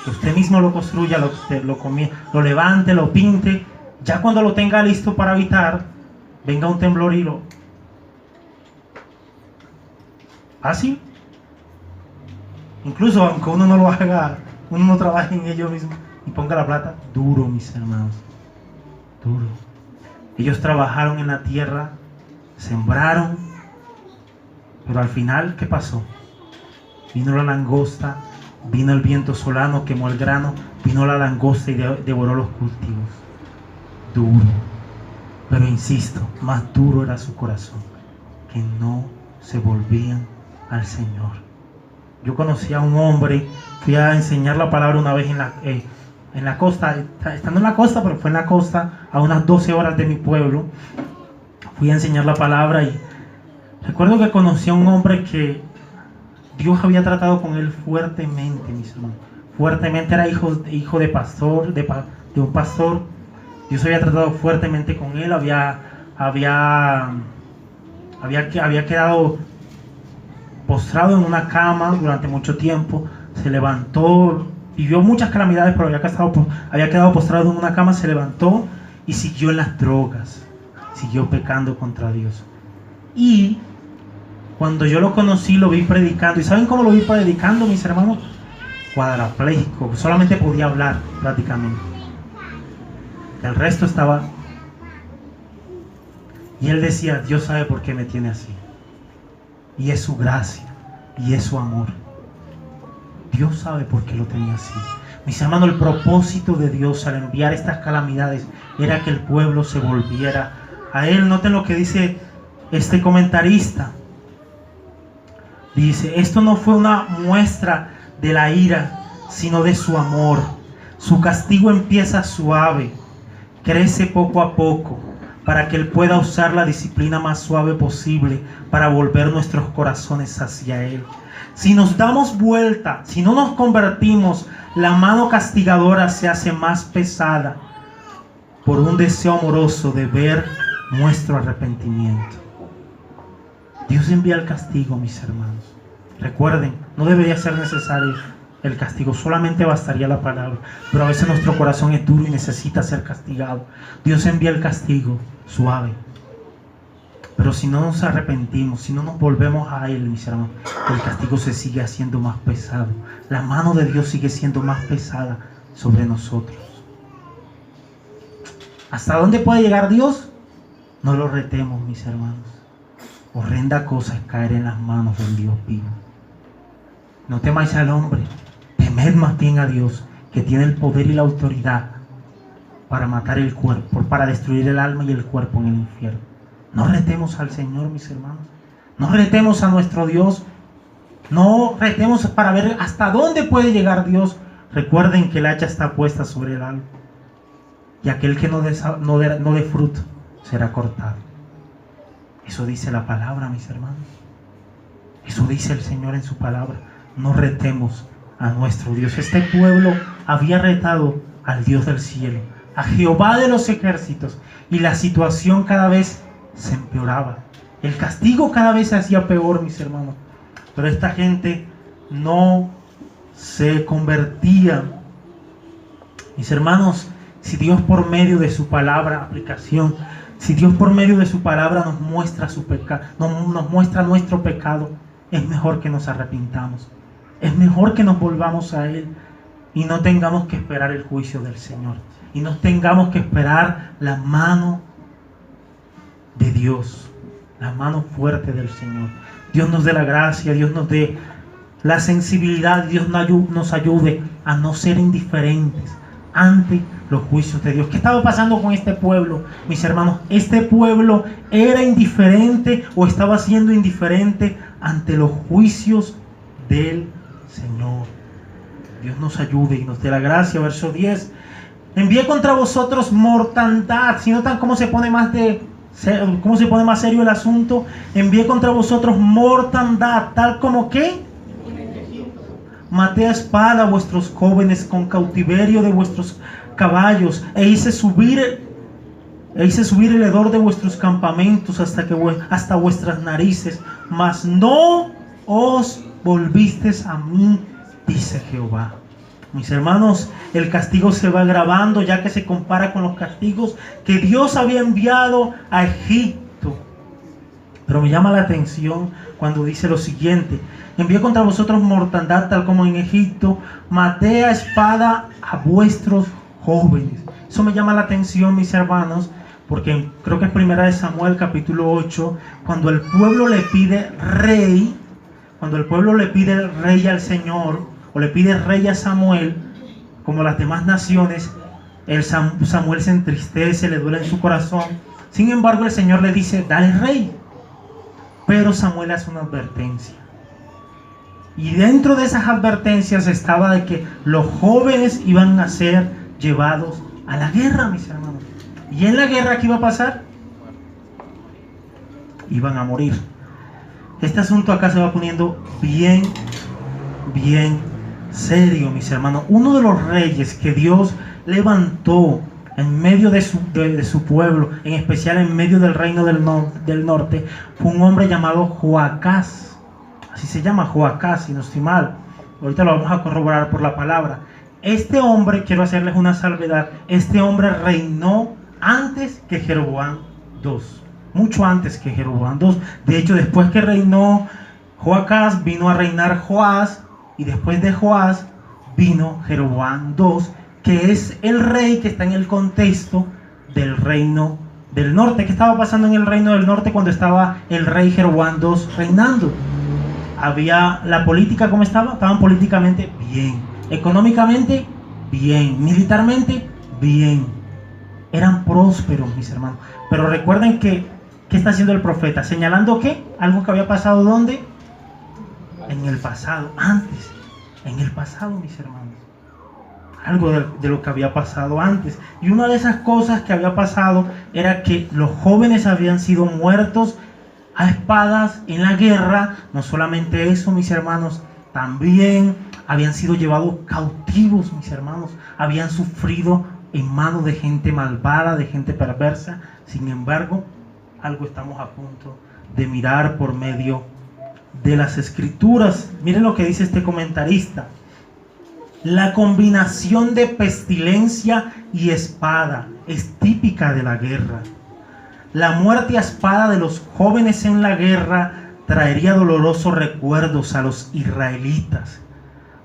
que usted mismo lo construya, lo levante, lo pinte. Ya cuando lo tenga listo para habitar, venga un temblor y lo... ¿Así? Incluso aunque uno no lo haga, uno no trabaje en ello mismo y ponga la plata, duro, mis hermanos, duro. Ellos trabajaron en la tierra, sembraron, pero al final, ¿qué pasó? Vino la langosta, vino el viento solano, quemó el grano, vino la langosta y devoró los cultivos. Duro, pero insisto, más duro era su corazón, que no se volvían al Señor. Yo conocí a un hombre, fui a enseñar la palabra una vez en la costa, estando en la costa, pero fue en la costa, a unas 12 horas de mi pueblo. Fui a enseñar la palabra y recuerdo que conocí a un hombre que Dios había tratado con él fuertemente, mis hermanos. Fuertemente, era hijo de pastor, de un pastor. Dios había tratado fuertemente con él, había quedado postrado en una cama durante mucho tiempo, se levantó, vivió muchas calamidades, pero había quedado postrado en una cama, se levantó y siguió en las drogas, siguió pecando contra Dios. Y cuando yo lo conocí, lo vi predicando. ¿Y saben cómo lo vi predicando, mis hermanos? Cuadrapléjico, solamente podía hablar prácticamente. El resto estaba... Y él decía: Dios sabe por qué me tiene así. Y es su gracia, y es su amor. Dios sabe por qué lo tenía así. Mis hermanos, el propósito de Dios al enviar estas calamidades era que el pueblo se volviera a Él. Noten lo que dice este comentarista. Dice: esto no fue una muestra de la ira, sino de su amor. Su castigo empieza suave, crece poco a poco, para que Él pueda usar la disciplina más suave posible para volver nuestros corazones hacia Él. Si nos damos vuelta, si no nos convertimos, la mano castigadora se hace más pesada por un deseo amoroso de ver nuestro arrepentimiento. Dios envía el castigo, mis hermanos. Recuerden, no debería ser necesario el castigo, solamente bastaría la palabra. Pero a veces nuestro corazón es duro y necesita ser castigado. Dios envía el castigo suave. Pero si no nos arrepentimos, si no nos volvemos a Él, mis hermanos, el castigo se sigue haciendo más pesado. La mano de Dios sigue siendo más pesada sobre nosotros. ¿Hasta dónde puede llegar Dios? No lo retemos, mis hermanos. Horrenda cosa es caer en las manos del Dios vivo. No temáis al hombre, temed más bien a Dios, que tiene el poder y la autoridad para matar el cuerpo, para destruir el alma y el cuerpo en el infierno. No retemos al Señor, mis hermanos. No retemos a nuestro Dios. No retemos para ver hasta dónde puede llegar Dios. Recuerden que el hacha está puesta sobre el alma, y aquel que no dé fruto será cortado. Eso dice la palabra, mis hermanos. Eso dice el Señor en su palabra. No retemos a nuestro Dios. Este pueblo había retado al Dios del cielo, a Jehová de los ejércitos, y la situación cada vez se empeoraba. El castigo cada vez se hacía peor, mis hermanos. Pero esta gente no se convertía. Mis hermanos, Si Dios por medio de su palabra, aplicación, si Dios por medio de su palabra nos muestra su pecado, nos muestra nuestro pecado, es mejor que nos arrepintamos. Es mejor que nos volvamos a Él y no tengamos que esperar el juicio del Señor. Y no tengamos que esperar la mano de Dios, la mano fuerte del Señor. Dios nos dé la gracia, Dios nos dé la sensibilidad, Dios nos ayude a no ser indiferentes ante los juicios de Dios. ¿Qué estaba pasando con este pueblo, mis hermanos? Este pueblo era indiferente o estaba siendo indiferente ante los juicios del Señor. Dios nos ayude y nos dé la gracia. Verso 10. Envié contra vosotros mortandad. Si notan cómo se pone más serio el asunto. Envié contra vosotros mortandad, tal como que maté a espada a vuestros jóvenes con cautiverio de vuestros caballos, e hice subir el hedor de vuestros campamentos hasta vuestras narices, mas no os volvisteis a mí, dice Jehová. Mis hermanos, el castigo se va agravando, ya que se compara con los castigos que Dios había enviado a Egipto. Pero me llama la atención cuando dice lo siguiente: envié contra vosotros mortandad tal como en Egipto, maté a espada a vuestros jóvenes. Eso me llama la atención, mis hermanos, porque creo que es 1 Samuel capítulo 8, cuando el pueblo le pide rey, al Señor, o le pide rey a Samuel, como las demás naciones, Samuel se entristece, le duele en su corazón. Sin embargo, el Señor le dice, dale rey. Pero Samuel hace una advertencia. Y dentro de esas advertencias estaba de que los jóvenes iban a ser llevados a la guerra, mis hermanos. ¿Y en la guerra qué iba a pasar? Iban a morir. Este asunto acá se va poniendo bien serio, mis hermanos. Uno de los reyes que Dios levantó en medio de su pueblo, en especial en medio del reino del norte, fue un hombre llamado Joacás. Así se llama, Joacás, si no estoy mal. Ahorita lo vamos a corroborar por la palabra. Este hombre, quiero hacerles una salvedad, este hombre reinó antes que Jeroboam II, mucho antes que Jeroboam II. De hecho, después que reinó Joacás, vino a reinar Joás, y después de Joás vino Jeroboam II, que es el rey que está en el contexto del reino del norte. ¿Qué estaba pasando en el reino del norte cuando estaba el rey Jeroboam II reinando? Había la política, ¿cómo estaba? Estaban políticamente bien, económicamente bien, militarmente bien. Eran prósperos, mis hermanos. Pero recuerden que, ¿qué está haciendo el profeta? Señalando que algo que había pasado, ¿dónde? En el pasado, antes, en el pasado, mis hermanos. Algo de lo que había pasado antes. Y una de esas cosas que había pasado era que los jóvenes habían sido muertos a espadas en la guerra. No solamente eso, mis hermanos, también habían sido llevados cautivos, mis hermanos. Habían sufrido en manos de gente malvada, de gente perversa. Sin embargo, algo estamos a punto de mirar por medio de las escrituras. Miren lo que dice este comentarista: la combinación de pestilencia y espada es típica de la guerra. La muerte a espada de los jóvenes en la guerra traería dolorosos recuerdos a los israelitas.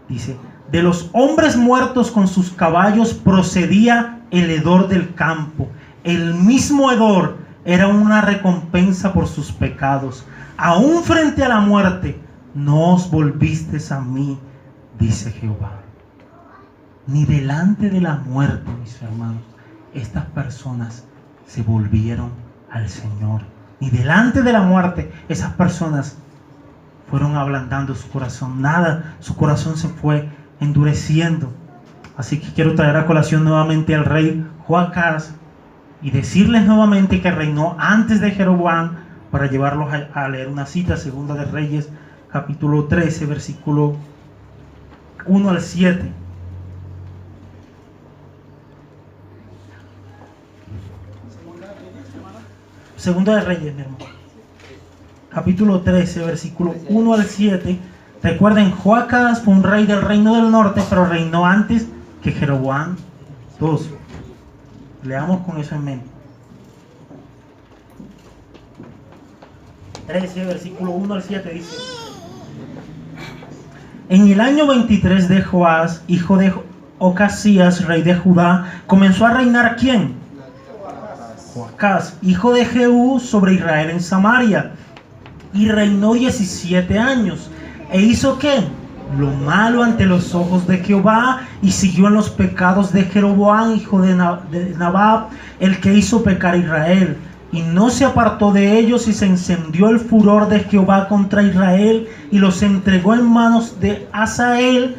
Dice, de los hombres muertos con sus caballos procedía el hedor del campo. El mismo hedor era una recompensa por sus pecados. Aún frente a la muerte, no os volvisteis a mí, dice Jehová. Ni delante de la muerte, mis hermanos, estas personas se volvieron al Señor. Ni delante de la muerte, esas personas fueron ablandando su corazón. Nada, su corazón se fue endureciendo. Así que quiero traer a colación nuevamente al rey Joacás y decirles nuevamente que reinó antes de Jeroboam, para llevarlos a leer una cita, Segunda de Reyes, capítulo 13, versículo 1 al 7. Segunda de Reyes, mi hermano. Capítulo 13, versículo 1 al 7. Recuerden, Joacás fue un rey del reino del norte, pero reinó antes que Jeroboam II. Leamos con eso en mente. 13, versículo 1 al 7 dice: En el año 23 de Joás, hijo de Ocasías, rey de Judá, comenzó a reinar ¿quién? Joacás, hijo de Jehú, sobre Israel en Samaria, y reinó 17 años. ¿E hizo qué? Lo malo ante los ojos de Jehová, y siguió en los pecados de Jeroboam, hijo de Nabat, el que hizo pecar a Israel. Y no se apartó de ellos, y se encendió el furor de Jehová contra Israel, y los entregó en manos de Hazael,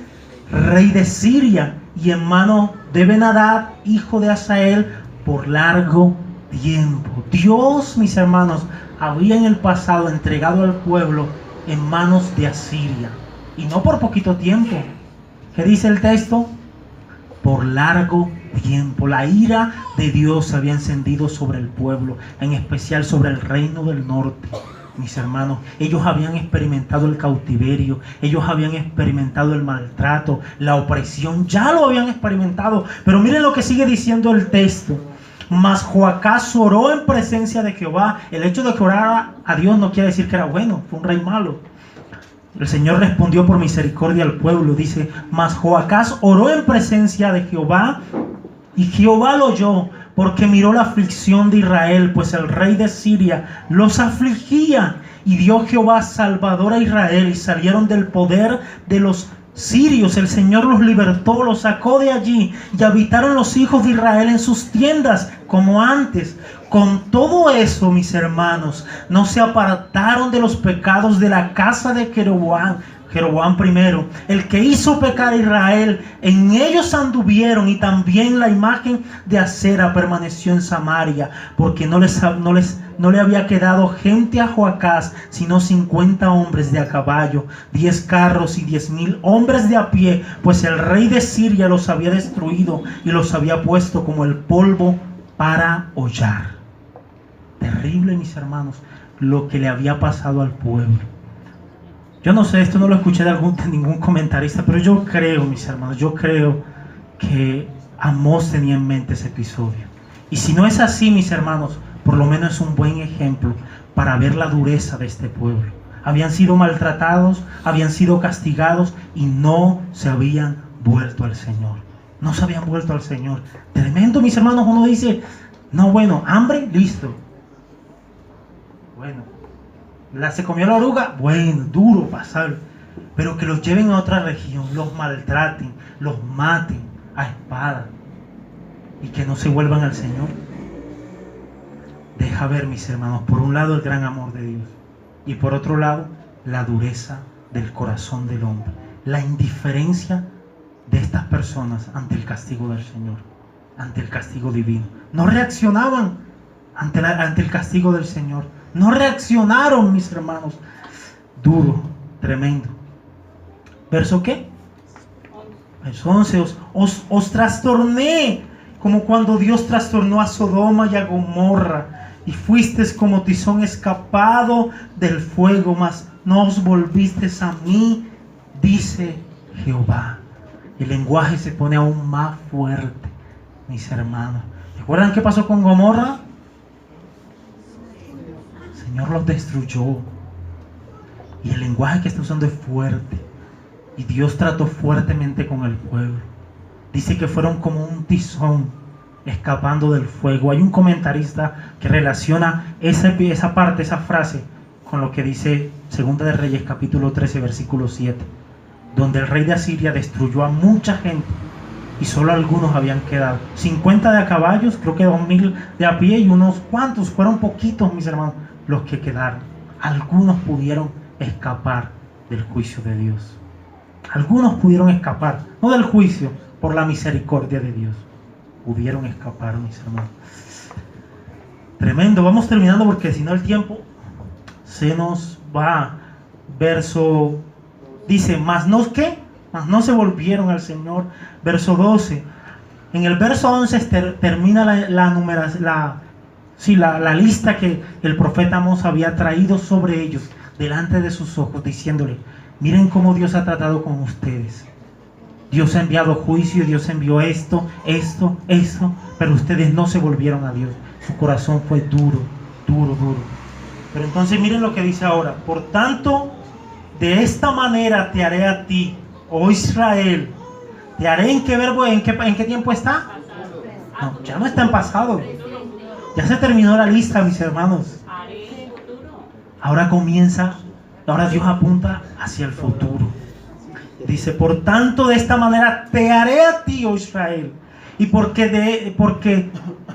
rey de Siria, y en manos de Ben-Hadad, hijo de Hazael, por largo tiempo. Dios, mis hermanos, había en el pasado entregado al pueblo en manos de Asiria, y no por poquito tiempo. ¿Qué dice el texto? Por largo tiempo. La ira de Dios se había encendido sobre el pueblo, en especial sobre el reino del norte. Mis hermanos, ellos habían experimentado el cautiverio, ellos habían experimentado el maltrato, la opresión, ya lo habían experimentado. Pero miren lo que sigue diciendo el texto: Mas Joacás oró en presencia de Jehová. El hecho de que orara a Dios no quiere decir que era bueno, fue un rey malo. El Señor respondió por misericordia al pueblo. Dice: Mas Joacás oró en presencia de Jehová, y Jehová lo oyó, porque miró la aflicción de Israel, pues el rey de Siria los afligía. Y dio Jehová salvador a Israel, y salieron del poder de los sirios. El Señor los libertó, los sacó de allí, y habitaron los hijos de Israel en sus tiendas como antes. Con todo eso, mis hermanos, no se apartaron de los pecados de la casa de Jeroboam primero, el que hizo pecar a Israel. En ellos anduvieron, y también la imagen de Acera permaneció en Samaria, porque no le había quedado gente a Joacás, sino 50 hombres de a caballo, 10 carros y 10,000 hombres de a pie, pues el rey de Siria los había destruido y los había puesto como el polvo para hollar. Terrible, mis hermanos, lo que le había pasado al pueblo. Yo no sé, esto no lo escuché de ningún comentarista, pero yo creo, mis hermanos, yo creo que Amós tenía en mente ese episodio. Y si no es así, mis hermanos, por lo menos es un buen ejemplo para ver la dureza de este pueblo. Habían sido maltratados, habían sido castigados, y no se habían vuelto al Señor. No se habían vuelto al Señor. Tremendo, mis hermanos. Uno dice: no, bueno, hambre, listo. Bueno, se comió la oruga, bueno, duro pasar. Pero que los lleven a otra región, los maltraten, los maten a espada, y que no se vuelvan al Señor. Deja ver, mis hermanos, por un lado el gran amor de Dios, y por otro lado la dureza del corazón del hombre, la indiferencia de estas personas ante el castigo del Señor, ante el castigo divino. No reaccionaban ante el castigo del Señor. No reaccionaron, mis hermanos. Duro, tremendo. ¿Verso qué? Verso 11. Os trastorné, como cuando Dios trastornó a Sodoma y a Gomorra, y fuisteis como tizón escapado del fuego, mas no os volvisteis a mí, dice Jehová. El lenguaje se pone aún más fuerte, mis hermanos. ¿Recuerdan qué pasó con Gomorra? El Señor los destruyó, y el lenguaje que está usando es fuerte, y Dios trató fuertemente con el pueblo. Dice que fueron como un tizón escapando del fuego. Hay un comentarista que relaciona esa parte, esa frase, con lo que dice Segunda de Reyes capítulo 13 versículo 7, donde el rey de Asiria destruyó a mucha gente y solo algunos habían quedado. 50 de a caballos, creo que 2,000 de a pie, y unos cuantos, fueron poquitos, mis hermanos, los que quedaron. Algunos pudieron escapar del juicio de Dios. Algunos pudieron escapar, no del juicio, por la misericordia de Dios. Pudieron escapar, mis hermanos. Tremendo. Vamos terminando, porque si no el tiempo se nos va. Verso, dice: mas no se volvieron al Señor. Verso 12. En el verso 11 termina la lista que el profeta Amós había traído sobre ellos delante de sus ojos, diciéndole: miren cómo Dios ha tratado con ustedes. Dios ha enviado juicio, Dios envió esto, pero ustedes no se volvieron a Dios. Su corazón fue duro. Pero entonces miren lo que dice ahora. Por tanto, de esta manera te haré a ti, oh Israel. ¿Te haré en qué verbo? ¿En qué tiempo está? No, ya no está en pasado. Ya se terminó la lista, mis hermanos. Ahora Dios apunta hacia el futuro. Dice, por tanto, de esta manera te haré a ti, oh Israel. Y porque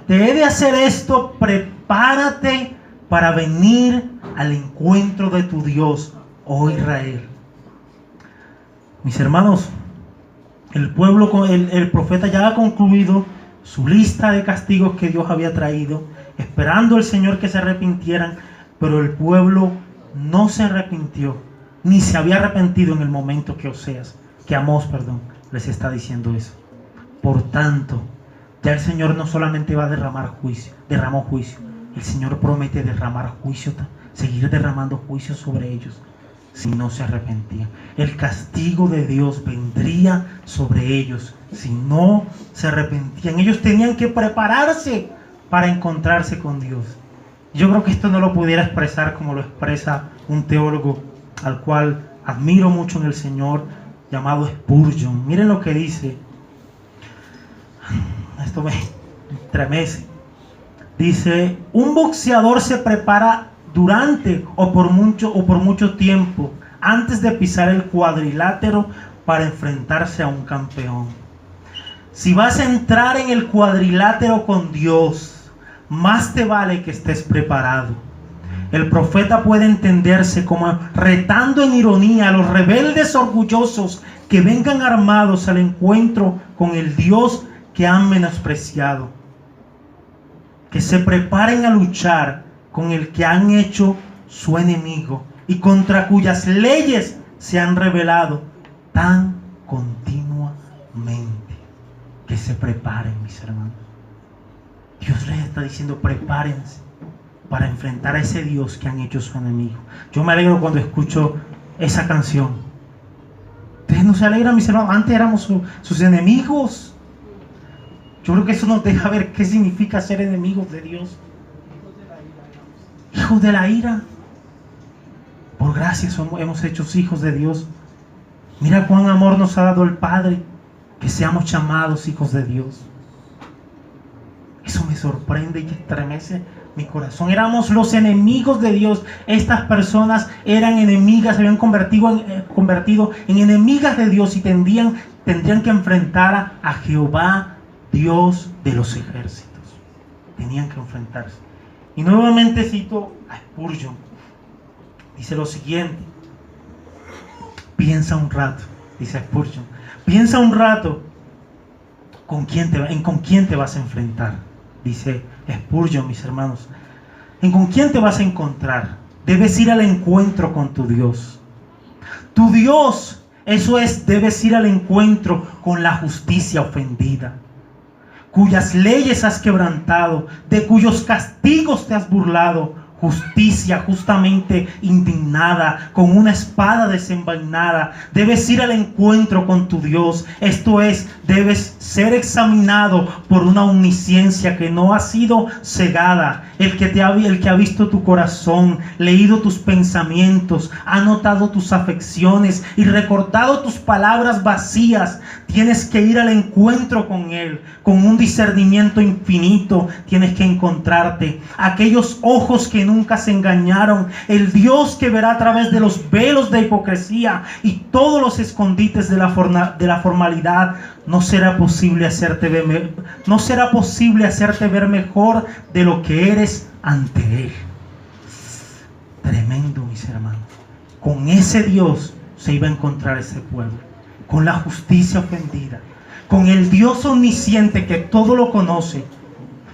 te he de hacer esto, prepárate para venir al encuentro de tu Dios, oh Israel. Mis hermanos, el profeta ya ha concluido su lista de castigos que Dios había traído, esperando el Señor que se arrepintieran, pero el pueblo no se arrepintió, ni se había arrepentido en el momento que Amós les está diciendo eso. Por tanto, ya el Señor no solamente va a derramó juicio, el Señor promete derramar juicio, seguir derramando juicio sobre ellos si no se arrepentían. El castigo de Dios vendría sobre ellos si no se arrepentían. Ellos tenían que prepararse para encontrarse con Dios. Yo creo que esto no lo pudiera expresar como lo expresa un teólogo al cual admiro mucho en el Señor, llamado Spurgeon. Miren lo que dice. Esto me estremece. Dice, un boxeador se prepara durante o por mucho tiempo antes de pisar el cuadrilátero para enfrentarse a un campeón. Si vas a entrar en el cuadrilátero con Dios, más te vale que estés preparado. El profeta puede entenderse como retando en ironía a los rebeldes orgullosos que vengan armados al encuentro con el Dios que han menospreciado, que se preparen a luchar con el que han hecho su enemigo y contra cuyas leyes se han rebelado tan continuamente. Que se preparen, mis hermanos. Dios les está diciendo, prepárense para enfrentar a ese Dios que han hecho su enemigo. Yo me alegro cuando escucho esa canción. Ustedes no se alegran, mis hermanos. Antes éramos sus enemigos. Yo creo que eso nos deja ver qué significa ser enemigos de Dios. Hijos de la ira. Por gracia hemos hecho hijos de Dios. Mira cuán amor nos ha dado el Padre, que seamos llamados hijos de Dios. Eso me sorprende y estremece mi corazón. Éramos los enemigos de Dios. Estas personas eran enemigas, se habían convertido en enemigas de Dios y tendrían que enfrentar a Jehová, Dios de los ejércitos. Tenían que enfrentarse. Y nuevamente cito a Spurgeon. Dice lo siguiente. Piensa un rato, dice Spurgeon. Piensa un rato con quién te vas a enfrentar. Dice Spurgeon, mis hermanos. ¿Con quién te vas a encontrar? Debes ir al encuentro con tu Dios. Tu Dios, eso es, debes ir al encuentro con la justicia ofendida, cuyas leyes has quebrantado, de cuyos castigos te has burlado. Justicia justamente indignada, con una espada desenvainada. Debes ir al encuentro con tu Dios. Esto es, debes ser examinado por una omnisciencia que no ha sido cegada. El que ha visto tu corazón, leído tus pensamientos, ha notado tus afecciones y recordado tus palabras vacías. Tienes que ir al encuentro con Él, con un discernimiento infinito. Tienes que encontrarte aquellos ojos que nunca se engañaron, el Dios que verá a través de los velos de hipocresía y todos los escondites de la formalidad. No será posible hacerte ver mejor de lo que eres ante Él. Tremendo, mis hermanos. Con ese Dios se iba a encontrar ese pueblo, con la justicia ofendida, con el Dios omnisciente que todo lo conoce,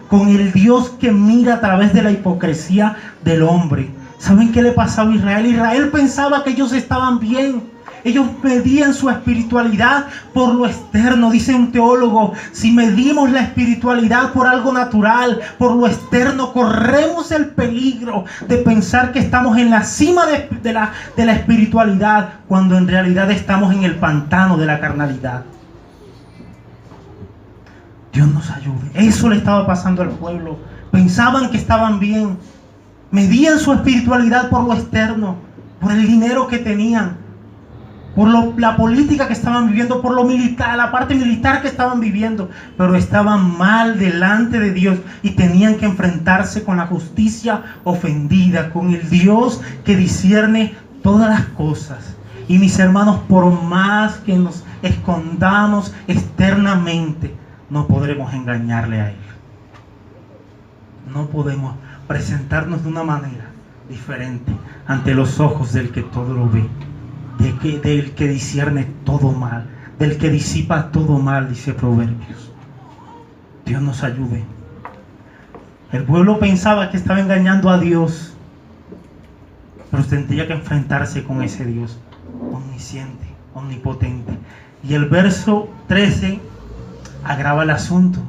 con el Dios que mira a través de la hipocresía del hombre. ¿Saben qué le pasaba a Israel? Israel pensaba que ellos estaban bien. Ellos medían su espiritualidad por lo externo. Dice un teólogo, si medimos la espiritualidad por algo natural, por lo externo, corremos el peligro de pensar que estamos en la cima de la espiritualidad, cuando en realidad estamos en el pantano de la carnalidad. Dios nos ayude. Eso le estaba pasando al pueblo. Pensaban que estaban bien. Medían su espiritualidad por lo externo, por el dinero que tenían, por la política que estaban viviendo, por lo militar, la parte militar que estaban viviendo. Pero estaban mal delante de Dios y tenían que enfrentarse con la justicia ofendida, con el Dios que discierne todas las cosas. Y mis hermanos, por más que nos escondamos externamente, no podremos engañarle a Él. No podemos presentarnos de una manera diferente ante los ojos del que todo lo ve, del que discierne todo mal, del que disipa todo mal, dice Proverbios. Dios nos ayude. El pueblo pensaba que estaba engañando a Dios, pero tendría que enfrentarse con ese Dios omnisciente, omnipotente. Y el verso 13 agrava el asunto.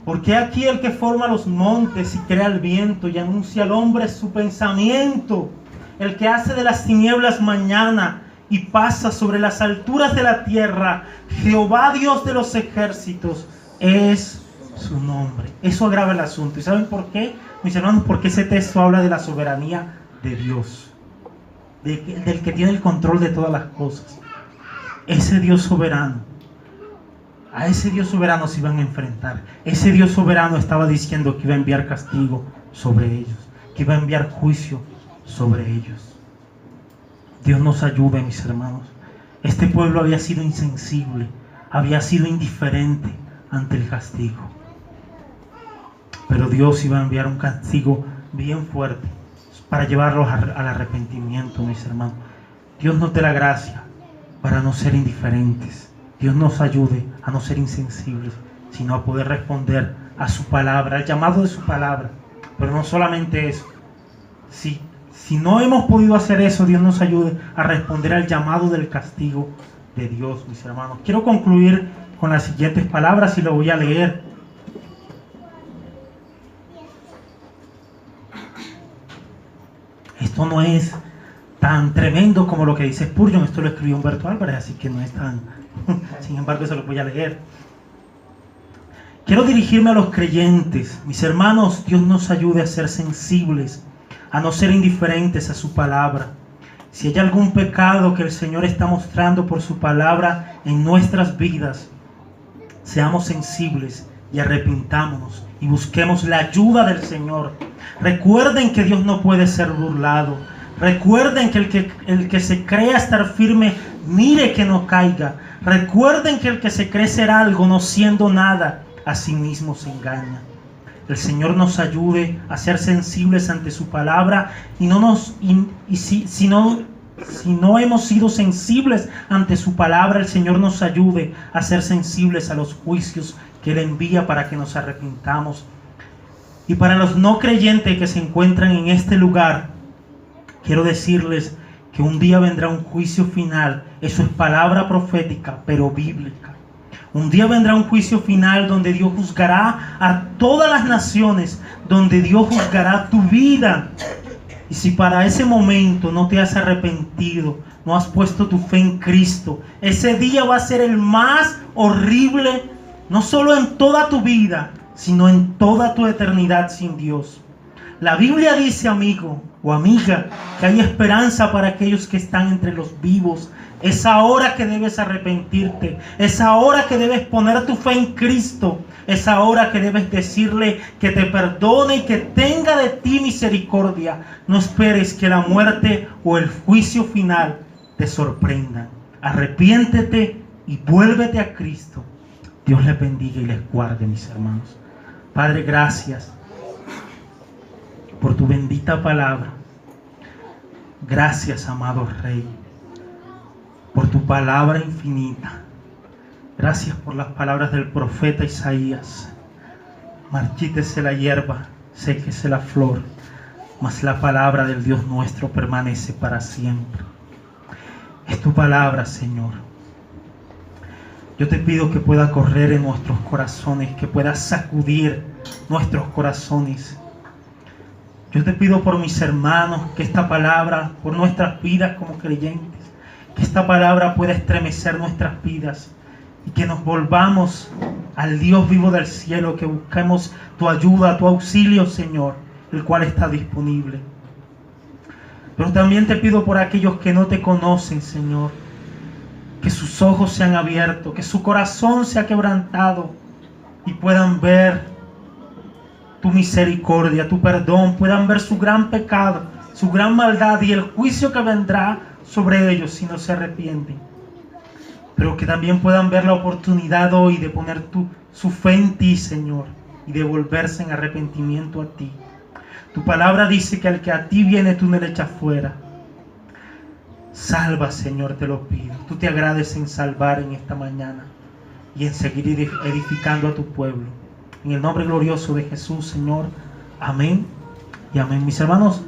Porque aquí el que forma los montes y crea el viento y anuncia al hombre su pensamiento, el que hace de las tinieblas mañana y pasa sobre las alturas de la tierra, Jehová Dios de los ejércitos es su nombre. Eso agrava el asunto. ¿Y saben por qué, mis hermanos? Porque ese texto habla de la soberanía de Dios, del que tiene el control de todas las cosas. Ese Dios soberano, a ese Dios soberano se iban a enfrentar. Ese Dios soberano estaba diciendo que iba a enviar castigo sobre ellos, que iba a enviar juicio sobre ellos. Dios nos ayude, mis hermanos. Este pueblo había sido insensible, había sido indiferente ante el castigo. Pero Dios iba a enviar un castigo bien fuerte para llevarlos al arrepentimiento, mis hermanos. Dios nos dé la gracia para no ser indiferentes. Dios nos ayude a no ser insensibles, sino a poder responder a su palabra, al llamado de su palabra. Pero no solamente eso. Si no hemos podido hacer eso, Dios nos ayude a responder al llamado del castigo de Dios, mis hermanos. Quiero concluir con las siguientes palabras y lo voy a leer. Esto no es tan tremendo como lo que dice Spurgeon. Esto lo escribió Humberto Álvarez, así que no es tan... Sin embargo, se lo voy a leer. Quiero dirigirme a los creyentes. Mis hermanos, Dios nos ayude a ser sensibles, a no ser indiferentes a su palabra. Si hay algún pecado que el Señor está mostrando por su palabra en nuestras vidas, seamos sensibles y arrepintámonos y busquemos la ayuda del Señor. Recuerden que Dios no puede ser burlado. Recuerden que el que se crea estar firme, mire que no caiga. Recuerden que el que se cree ser algo no siendo nada, a sí mismo se engaña. El Señor nos ayude a ser sensibles ante su palabra si no hemos sido sensibles ante su palabra, el Señor nos ayude a ser sensibles a los juicios que Él envía para que nos arrepintamos. Y para los no creyentes que se encuentran en este lugar, quiero decirles que un día vendrá un juicio final. Eso es palabra profética, pero bíblica. Un día vendrá un juicio final donde Dios juzgará a todas las naciones, donde Dios juzgará tu vida. Y si para ese momento no te has arrepentido, no has puesto tu fe en Cristo, ese día va a ser el más horrible, no solo en toda tu vida, sino en toda tu eternidad sin Dios. La Biblia dice, amigo o amiga, que hay esperanza para aquellos que están entre los vivos. Es ahora que debes arrepentirte. Es ahora que debes poner tu fe en Cristo. Es ahora que debes decirle que te perdone y que tenga de ti misericordia. No esperes que la muerte o el juicio final te sorprendan. Arrepiéntete y vuélvete a Cristo. Dios les bendiga y les guarde, mis hermanos. Padre, gracias por tu bendita palabra. Gracias, amado Rey, por tu palabra infinita. Gracias por las palabras del profeta Isaías. Marchítese la hierba, séquese la flor, mas la palabra del Dios nuestro permanece para siempre. Es tu palabra, Señor. Yo te pido que pueda correr en nuestros corazones, que pueda sacudir nuestros corazones. Yo te pido por mis hermanos que esta palabra, por nuestras vidas como creyentes, que esta palabra pueda estremecer nuestras vidas, y que nos volvamos al Dios vivo del cielo, que busquemos tu ayuda, tu auxilio, Señor, el cual está disponible. Pero también te pido por aquellos que no te conocen, Señor, que sus ojos sean abiertos, que su corazón sea quebrantado y puedan ver tu misericordia, tu perdón, puedan ver su gran pecado, su gran maldad y el juicio que vendrá sobre ellos si no se arrepienten. Pero que también puedan ver la oportunidad hoy de poner su fe en ti, Señor, y de volverse en arrepentimiento a ti. Tu palabra dice que al que a ti viene tú no le echas fuera. Salva, Señor, te lo pido. Tú te agrades en salvar en esta mañana y en seguir edificando a tu pueblo. En el nombre glorioso de Jesús, Señor. Amén y amén. Mis hermanos,